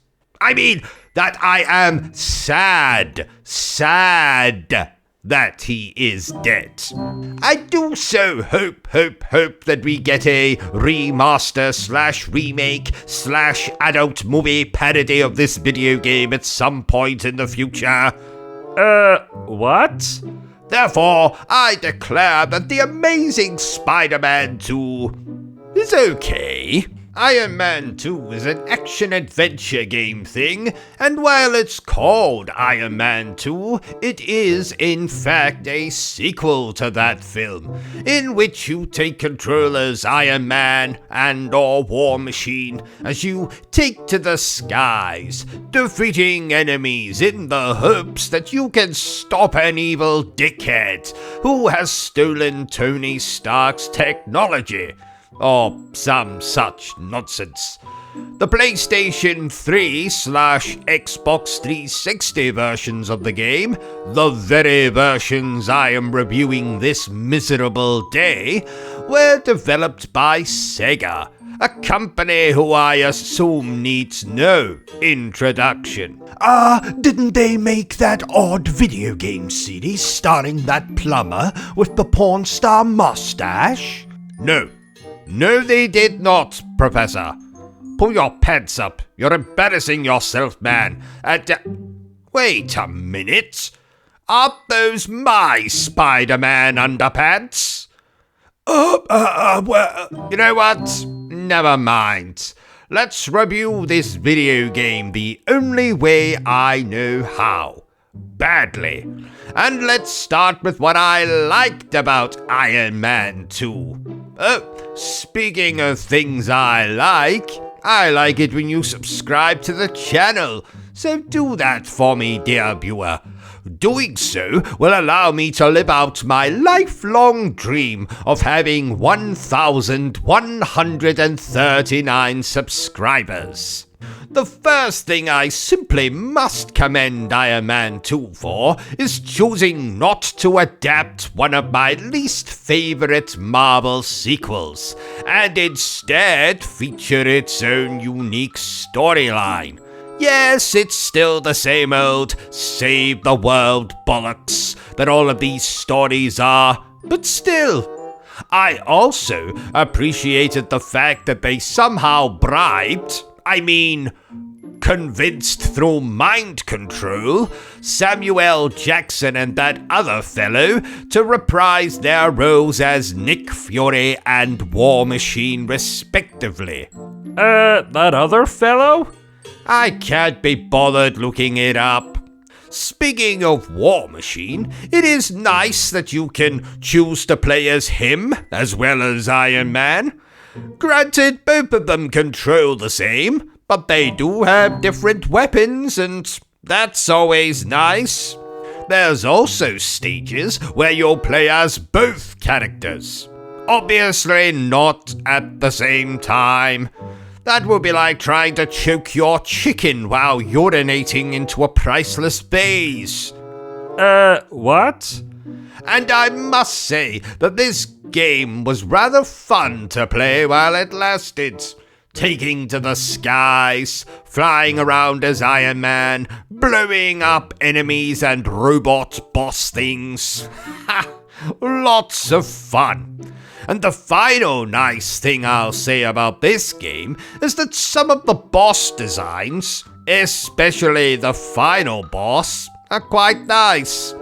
That I am sad that he is dead. I do so hope that we get a remaster/remake/adult movie parody of this video game at some point in the future. What? Therefore, I declare that The Amazing Spider-Man 2 is okay. Iron Man 2 is an action-adventure game thing, and while it's called Iron Man 2, it is in fact a sequel to that film, in which you take control as Iron Man and/or War Machine as you take to the skies, defeating enemies in the hopes that you can stop an evil dickhead who has stolen Tony Stark's technology, or some such nonsense. The PlayStation 3/Xbox 360 versions of the game, the very versions I am reviewing this miserable day, were developed by Sega, a company who I assume needs no introduction. Didn't they make that odd video game series starring that plumber with the porn star mustache? No, they did not, Professor. Pull your pants up. You're embarrassing yourself, man. Wait a minute. Are those my Spider-Man underpants? Well... You know what? Never mind. Let's review this video game the only way I know how. Badly. And let's start with what I liked about Iron Man 2. Speaking of things I like it when you subscribe to the channel, so do that for me, dear viewer. Doing so will allow me to live out my lifelong dream of having 1,139 subscribers. The first thing I simply must commend Iron Man 2 for is choosing not to adapt one of my least favorite Marvel sequels, and instead feature its own unique storyline. Yes, it's still the same old save the world bollocks that all of these stories are, but still. I also appreciated the fact that they somehow convinced through mind control Samuel Jackson and that other fellow to reprise their roles as Nick Fury and War Machine respectively. That other fellow? I can't be bothered looking it up. Speaking of War Machine, it is nice that you can choose to play as him as well as Iron Man. Granted, both of them control the same, but they do have different weapons, and that's always nice. There's also stages where you'll play as both characters. Obviously not at the same time. That would be like trying to choke your chicken while urinating into a priceless vase. What? And I must say that this game was rather fun to play while it lasted. Taking to the skies, flying around as Iron Man, blowing up enemies and robot boss things. Ha! Lots of fun. And the final nice thing I'll say about this game is that some of the boss designs, especially the final boss, are quite nice.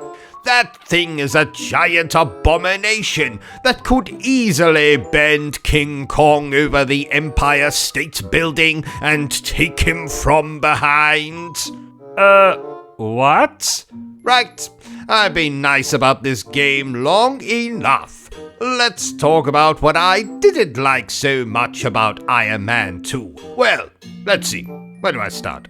That thing is a giant abomination that could easily bend King Kong over the Empire State Building and take him from behind. What? Right, I've been nice about this game long enough. Let's talk about what I didn't like so much about Iron Man 2. Well, let's see. Where do I start?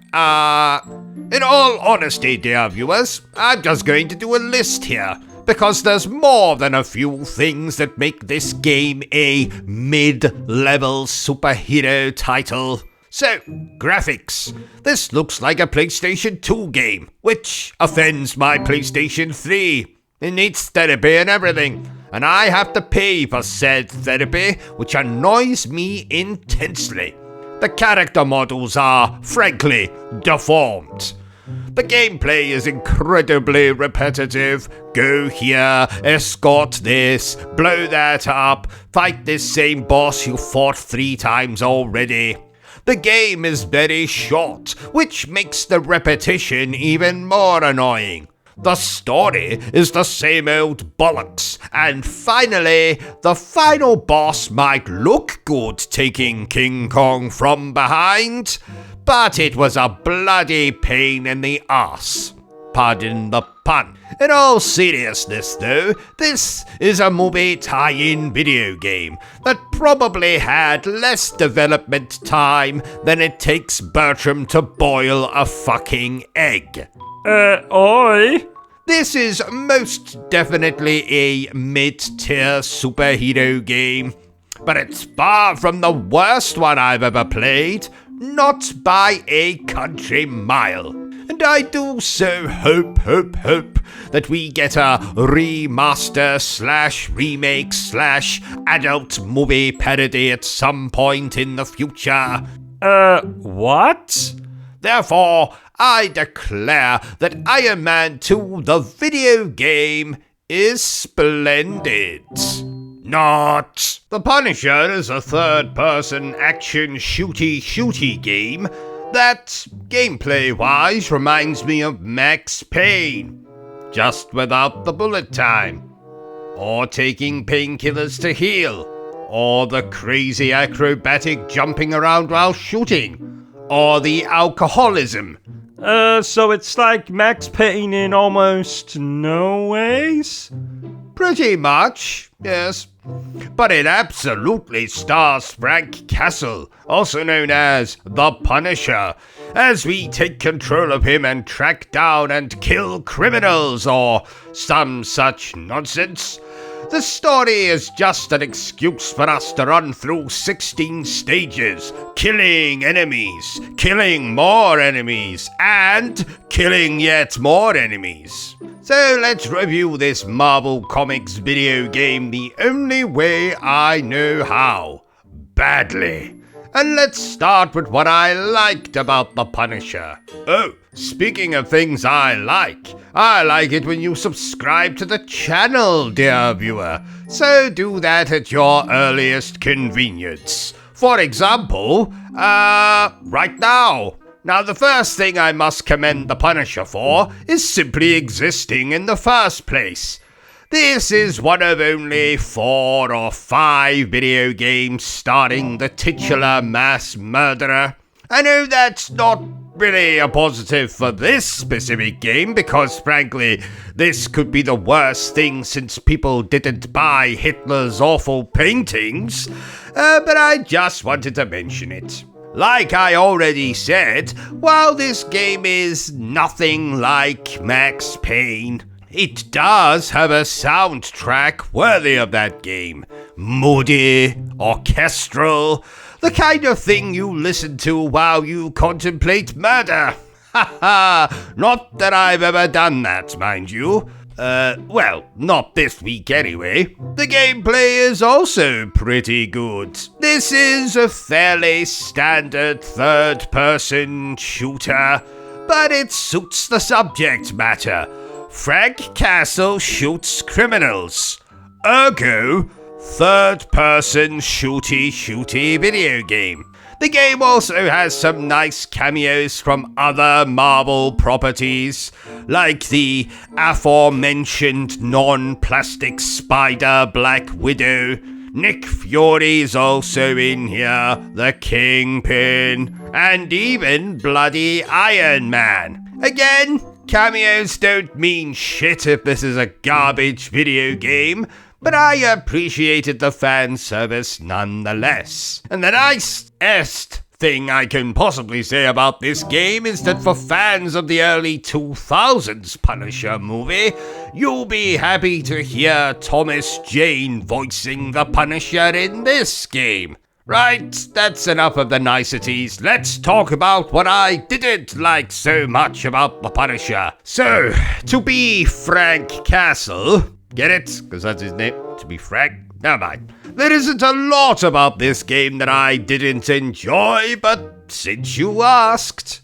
In all honesty, dear viewers, I'm just going to do a list here, because there's more than a few things that make this game a mid-level superhero title. So, graphics. This looks like a PlayStation 2 game, which offends my PlayStation 3. It needs therapy and everything, and I have to pay for said therapy, which annoys me intensely. The character models are, frankly, deformed. The gameplay is incredibly repetitive. Go here, escort this, blow that up, fight this same boss you fought 3 times already. The game is very short, which makes the repetition even more annoying. The story is the same old bollocks, and finally, the final boss might look good taking King Kong from behind, but it was a bloody pain in the arse. Pardon the pun. In all seriousness though, this is a movie tie-in video game that probably had less development time than it takes Bertrum to boil a fucking egg. Oi? This is most definitely a mid-tier superhero game, but it's far from the worst one I've ever played, not by a country mile. And I do so hope that we get a remaster / remake / adult movie parody at some point in the future. What? Therefore, I declare that Iron Man 2, the video game, is splendid. Not. The Punisher is a third-person action shooty game that, gameplay-wise, reminds me of Max Payne, just without the bullet time, or taking painkillers to heal, or the crazy acrobatic jumping around while shooting, or the alcoholism. So it's like Max Payne in almost no ways? Pretty much, yes. But it absolutely stars Frank Castle, also known as the Punisher, as we take control of him and track down and kill criminals or some such nonsense. The story is just an excuse for us to run through 16 stages, killing enemies, killing more enemies, and killing yet more enemies. So let's review this Marvel Comics video game the only way I know how. Badly. And let's start with what I liked about the Punisher. Oh, speaking of things I like it when you subscribe to the channel, dear viewer. So do that at your earliest convenience. For example, right now. Now, the first thing I must commend the Punisher for is simply existing in the first place. This is one of only 4 or 5 video games starring the titular mass murderer. I know that's not really a positive for this specific game because, frankly, this could be the worst thing since people didn't buy Hitler's awful paintings. But I just wanted to mention it. Like I already said, while this game is nothing like Max Payne, it does have a soundtrack worthy of that game. Moody, orchestral, the kind of thing you listen to while you contemplate murder. Ha ha! Not that I've ever done that, mind you. Well, not this week anyway. The gameplay is also pretty good. This is a fairly standard third-person shooter, but it suits the subject matter. Frank Castle shoots criminals. Ergo, third-person shooty video game. The game also has some nice cameos from other Marvel properties, like the aforementioned non-plastic spider Black Widow. Nick Fury's also in here, the Kingpin, and even bloody Iron Man. Again, cameos don't mean shit if this is a garbage video game, but I appreciated the fan service nonetheless. And the nicest thing I can possibly say about this game is that for fans of the early 2000s Punisher movie, you'll be happy to hear Thomas Jane voicing the Punisher in this game. Right, that's enough of the niceties. Let's talk about what I didn't like so much about the Punisher. So, to be Frank Castle, get it? Because that's his name, to be frank. Never mind. There isn't a lot about this game that I didn't enjoy, but since you asked,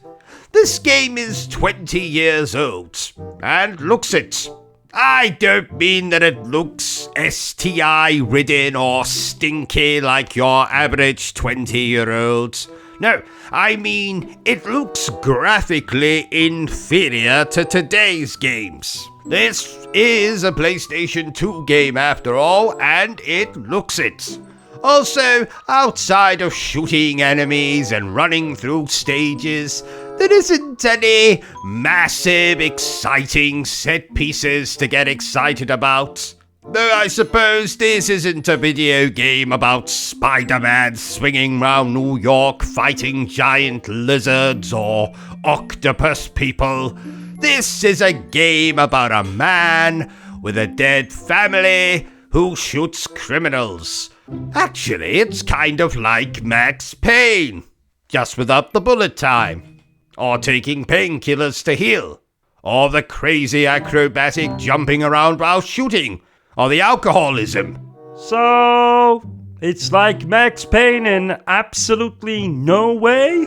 this game is 20 years old, and looks it. I don't mean that it looks STI-ridden or stinky like your average 20-year-old. No, I mean it looks graphically inferior to today's games. This is a PlayStation 2 game after all, and it looks it. Also, outside of shooting enemies and running through stages, there isn't any massive, exciting set pieces to get excited about. Though I suppose this isn't a video game about Spider-Man swinging around New York fighting giant lizards or octopus people. This is a game about a man with a dead family who shoots criminals. Actually, it's kind of like Max Payne, just without the bullet time, or taking painkillers to heal, or the crazy acrobatic jumping around while shooting, or the alcoholism. So, it's like Max Payne in absolutely no way?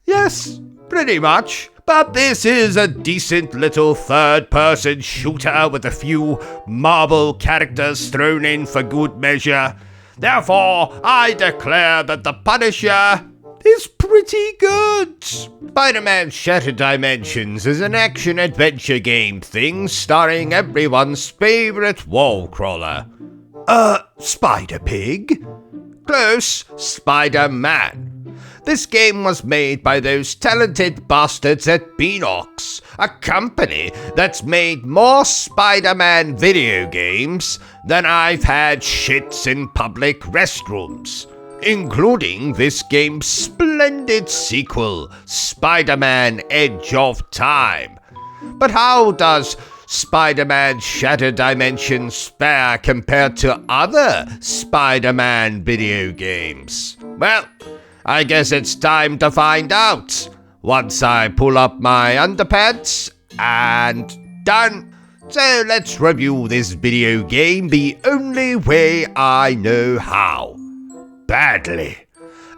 Yes, pretty much. But this is a decent little third-person shooter with a few Marvel characters thrown in for good measure. Therefore, I declare that the Punisher is pretty good. Spider-Man Shattered Dimensions is an action-adventure game thing starring everyone's favorite wall crawler. Spider-Pig? Close, Spider-Man. This game was made by those talented bastards at Beanox, a company that's made more Spider-Man video games than I've had shits in public restrooms, including this game's splendid sequel, Spider-Man Edge of Time. But how does Spider-Man Shattered Dimensions fare compared to other Spider-Man video games? Well, I guess it's time to find out once I pull up my underpants and done. So let's review this video game the only way I know how. Badly.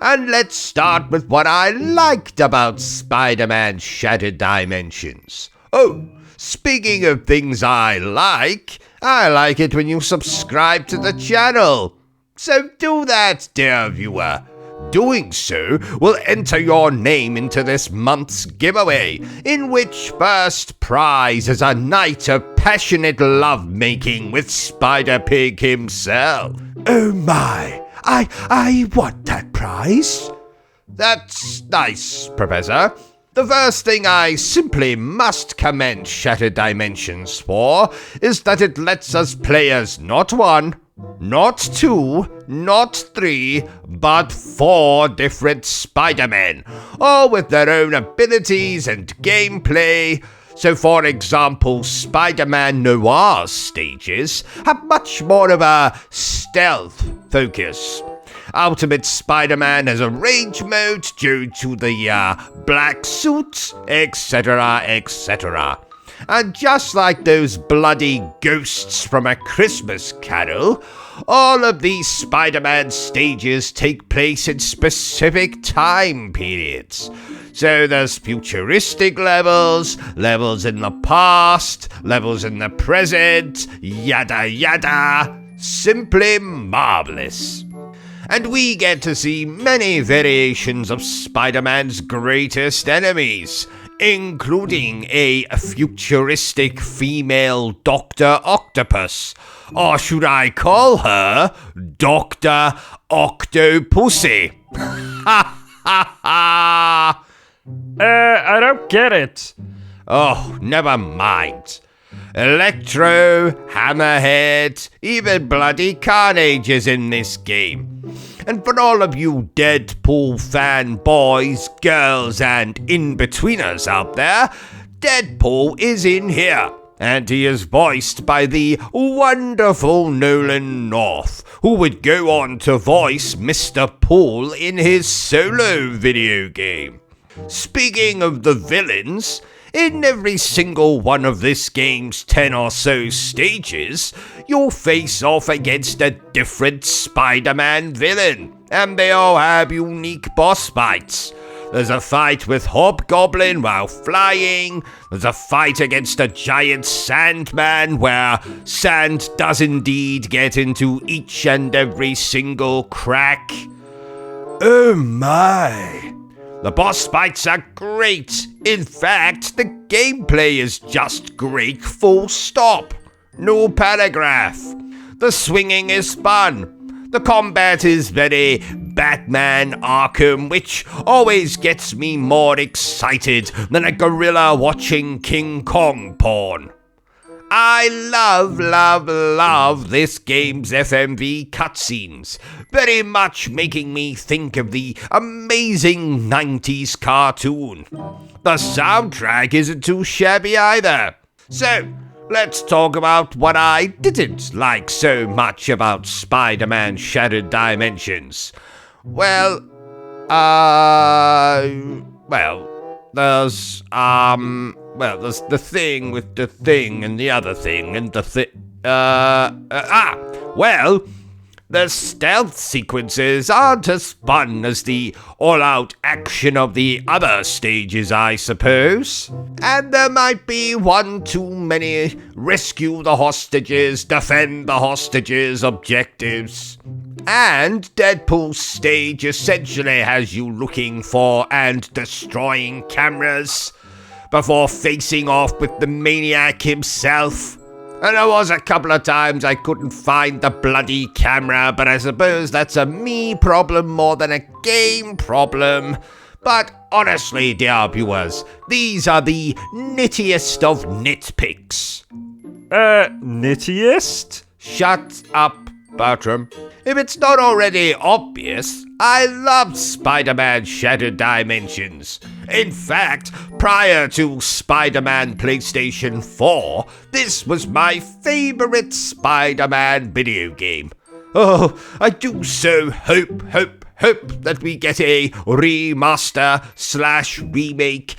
And let's start with what I liked about Spider-Man Shattered Dimensions. Oh, speaking of things I like it when you subscribe to the channel. So do that, dear viewer. Doing so will enter your name into this month's giveaway, in which first prize is a night of passionate lovemaking with Spider-Pig himself. Oh my, I want that prize. That's nice, Professor. The first thing I simply must commend Shattered Dimensions for is that it lets us play as not 1, not 2, not 3, but 4 different Spider-Men, all with their own abilities and gameplay. So for example, Spider-Man Noir stages have much more of a stealth focus. Ultimate Spider-Man has a rage mode due to the black suit, etc., etc. And just like those bloody ghosts from A Christmas Carol, all of these Spider-Man stages take place in specific time periods. So there's futuristic levels, levels in the past, levels in the present, yada yada. Simply marvelous. And we get to see many variations of Spider-Man's greatest enemies, including a futuristic female Dr. Octopus, or should I call her Dr. Octopussy? Ha ha ha! I don't get it. Oh, never mind. Electro, Hammerhead, even bloody Carnage is in this game. And for all of you Deadpool fan boys, girls, and in-betweeners out there, Deadpool is in here. And he is voiced by the wonderful Nolan North, who would go on to voice Mr. Pool in his solo video game. Speaking of the villains, in every single one of this game's 10 or so stages, you'll face off against a different Spider-Man villain, and they all have unique boss fights. There's a fight with Hobgoblin while flying, there's a fight against a giant Sandman where sand does indeed get into each and every single crack. Oh my! The boss fights are great. In fact, the gameplay is just great, full stop. No paragraph. The swinging is fun. The combat is very Batman Arkham, which always gets me more excited than a gorilla watching King Kong porn. I love this game's FMV cutscenes, very much making me think of the amazing 90s cartoon. The soundtrack isn't too shabby either. So, let's talk about what I didn't like so much about Spider-Man Shattered Dimensions. Well, there's the thing with the thing and the other thing and the the stealth sequences aren't as fun as the all-out action of the other stages, I suppose. And there might be one too many rescue the hostages, defend the hostages objectives. And Deadpool's stage essentially has you looking for and destroying cameras before facing off with the maniac himself. And there was a couple of times I couldn't find the bloody camera, but I suppose that's a me problem more than a game problem. But honestly, dear viewers, these are the nittiest of nitpicks. Nittiest? Shut up, Bertrum. If it's not already obvious, I love Spider-Man Shattered Dimensions. In fact, prior to Spider-Man PlayStation 4, this was my favorite Spider-Man video game. Oh, I do so hope that we get a remaster / remake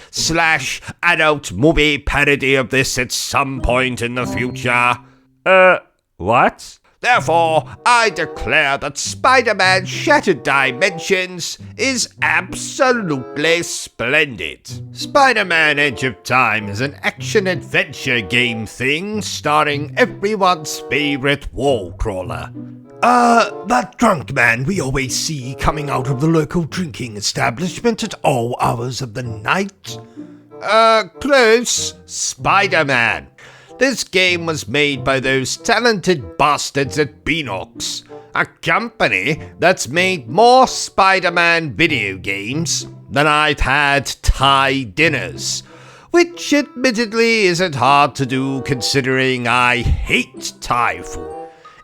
/ adult movie parody of this at some point in the future. What? Therefore, I declare that Spider-Man Shattered Dimensions is absolutely splendid. Spider-Man Edge of Time is an action-adventure game thing starring everyone's favorite wall crawler. That drunk man we always see coming out of the local drinking establishment at all hours of the night? Close. Spider-Man. This game was made by those talented bastards at Beanox. a company that's made more Spider-Man video games than I've had Thai dinners, which admittedly isn't hard to do considering I hate Thai food.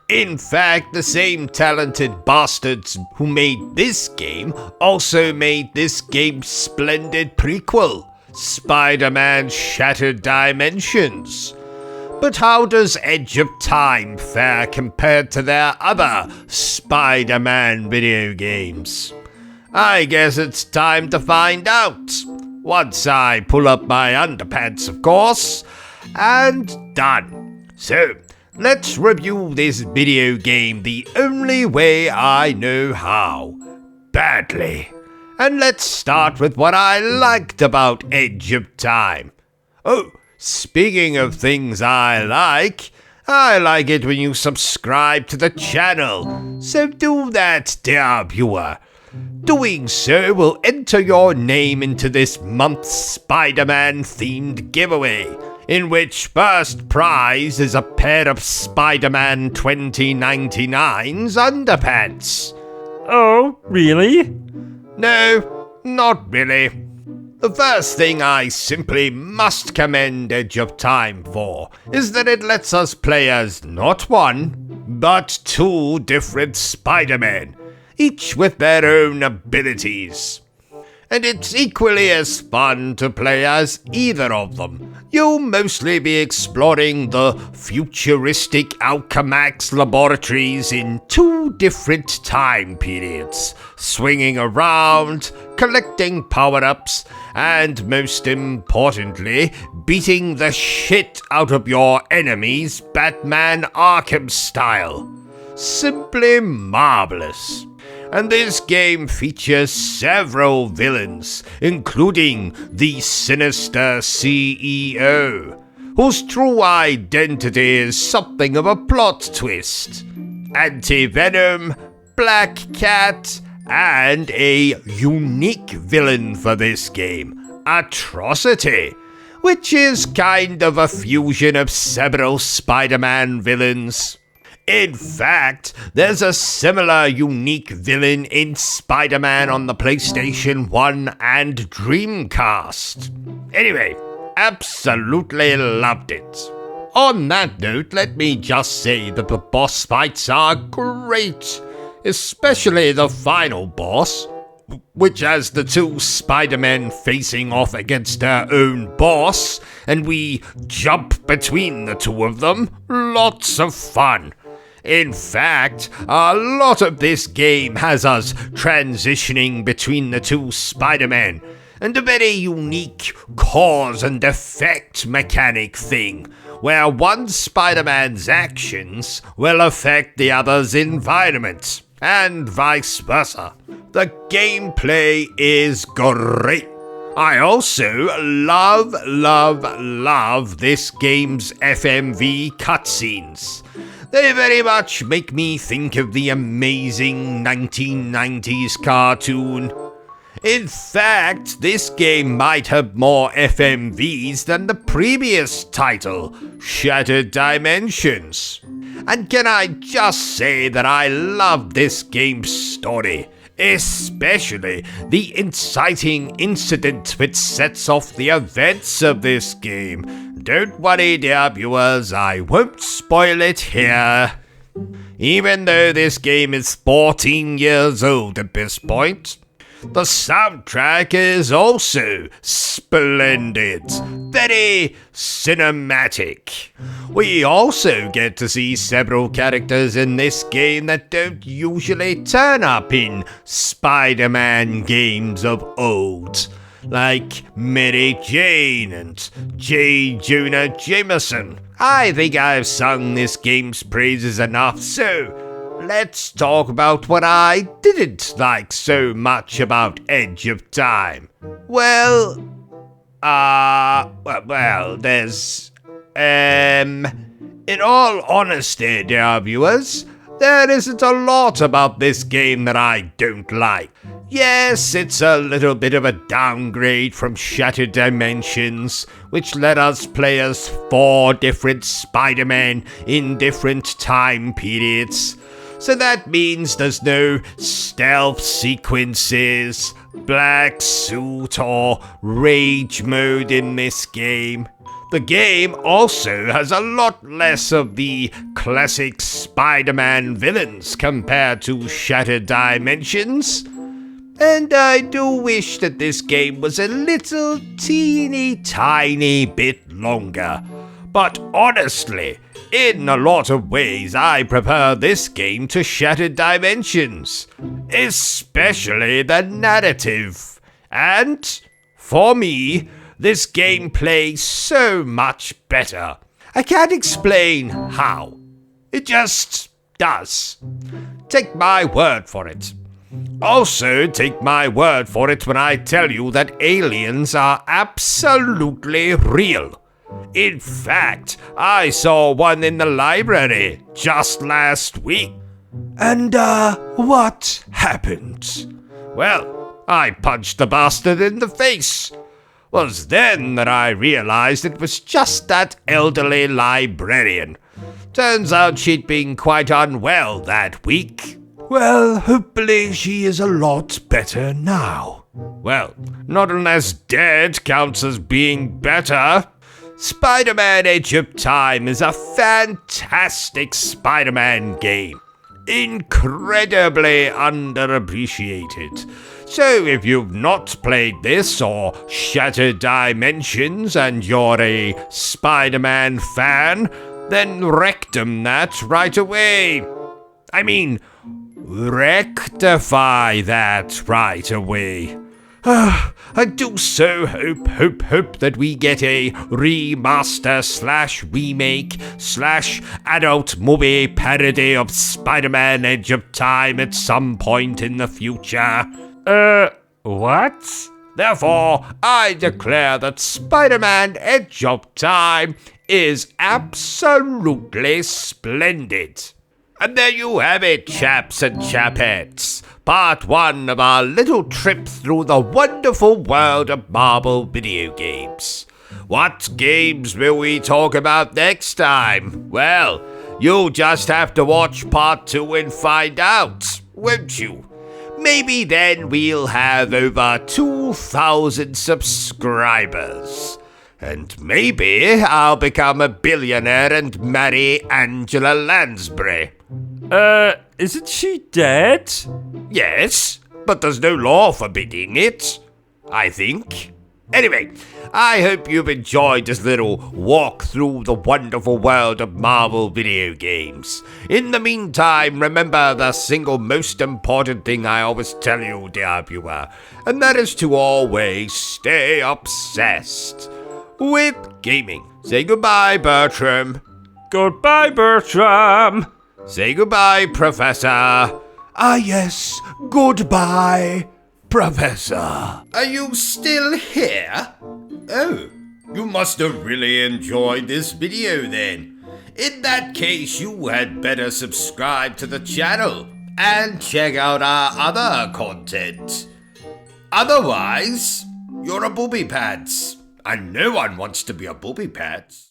In fact, the same talented bastards who made this game also made this game's splendid prequel, Spider-Man Shattered Dimensions. But how does Edge of Time fare compared to their other Spider-Man video games? I guess it's time to find out. Once I pull up my underpants, of course. And done. So, let's review this video game the only way I know how. Badly. And let's start with what I liked about Edge of Time. Oh, speaking of things I like it when you subscribe to the channel. So do that, dear viewer. Doing so will enter your name into this month's Spider-Man themed giveaway, in which first prize is a pair of Spider-Man 2099's underpants. Oh, really? No, not really. The first thing I simply must commend Edge of Time for is that it lets us play as not one, but two different Spider-Men, each with their own abilities. And it's equally as fun to play as either of them. You'll mostly be exploring the futuristic Alchemax laboratories in two different time periods, swinging around, collecting power-ups, and most importantly, beating the shit out of your enemies Batman Arkham style. Simply marvelous. And this game features several villains, including the sinister CEO, whose true identity is something of a plot twist, Anti-Venom, Black Cat, and a unique villain for this game, Atrocity, which is kind of a fusion of several Spider-Man villains. In fact, there's a similar unique villain in Spider-Man on the PlayStation 1 and Dreamcast. Anyway, absolutely loved it. On that note, let me just say that the boss fights are great, especially the final boss, which has the two Spider-Men facing off against their own boss, and we jump between the two of them. Lots of fun. In fact, a lot of this game has us transitioning between the two Spider-Men, and a very unique cause and effect mechanic thing, where one Spider-Man's actions will affect the other's environment, and vice versa. The gameplay is great. I also love this game's FMV cutscenes. They very much make me think of the amazing 1990s cartoon. In fact, this game might have more FMVs than the previous title, Shattered Dimensions. And can I just say that I love this game's story, especially the inciting incident which sets off the events of this game. Don't worry, dear viewers, I won't spoil it here. Even though this game is 14 years old at this point, the soundtrack is also splendid, very cinematic. We also get to see several characters in this game that don't usually turn up in Spider-Man games of old, like Mary Jane and J. Jonah Jameson. I think I've sung this game's praises enough, so let's talk about what I didn't like so much about Edge of Time. Well, there's, in all honesty, dear viewers, there isn't a lot about this game that I don't like. Yes, it's a little bit of a downgrade from Shattered Dimensions, which let us play as 4 different Spider-Men in different time periods. So that means there's no stealth sequences, black suit, or rage mode in this game. The game also has a lot less of the classic Spider-Man villains compared to Shattered Dimensions. And I do wish that this game was a little teeny tiny bit longer. But honestly, in a lot of ways I prefer this game to Shattered Dimensions, especially the narrative. And, for me, this game plays so much better. I can't explain how. It just does. Take my word for it. Also, take my word for it when I tell you that aliens are absolutely real. In fact, I saw one in the library just last week. And, what happened? Well, I punched the bastard in the face. Was then that I realized it was just that elderly librarian. Turns out she'd been quite unwell that week. Well, hopefully she is a lot better now. Well, not unless dead counts as being better. Spider-Man Edge of Time is a fantastic Spider-Man game. Incredibly underappreciated. So if you've not played this or Shattered Dimensions and you're a Spider-Man fan, then rectum that right away. I mean, rectify that right away. I do so hope that we get a remaster/remake/adult movie parody of Spider-Man Edge of Time at some point in the future. What? Therefore, I declare that Spider-Man Edge of Time is absolutely splendid. And there you have it, chaps and chapettes. Part 1 of our little trip through the wonderful world of Marvel video games. What games will we talk about next time? Well, you'll just have to watch Part 2 and find out, won't you? Maybe then we'll have over 2,000 subscribers. And maybe I'll become a billionaire and marry Angela Lansbury. Isn't she dead? Yes, but there's no law forbidding it, I think. Anyway, I hope you've enjoyed this little walk through the wonderful world of Marvel video games. In the meantime, remember the single most important thing I always tell you, dear viewer, and that is to always stay obsessed with gaming. Say goodbye, Bertram. Goodbye, Bertram. Say goodbye, Professor. Ah, yes, goodbye, Professor. Are you still here? Oh, you must have really enjoyed this video then. In that case, you had better subscribe to the channel and check out our other content. Otherwise, you're a booby pants, and no one wants to be a booby pants.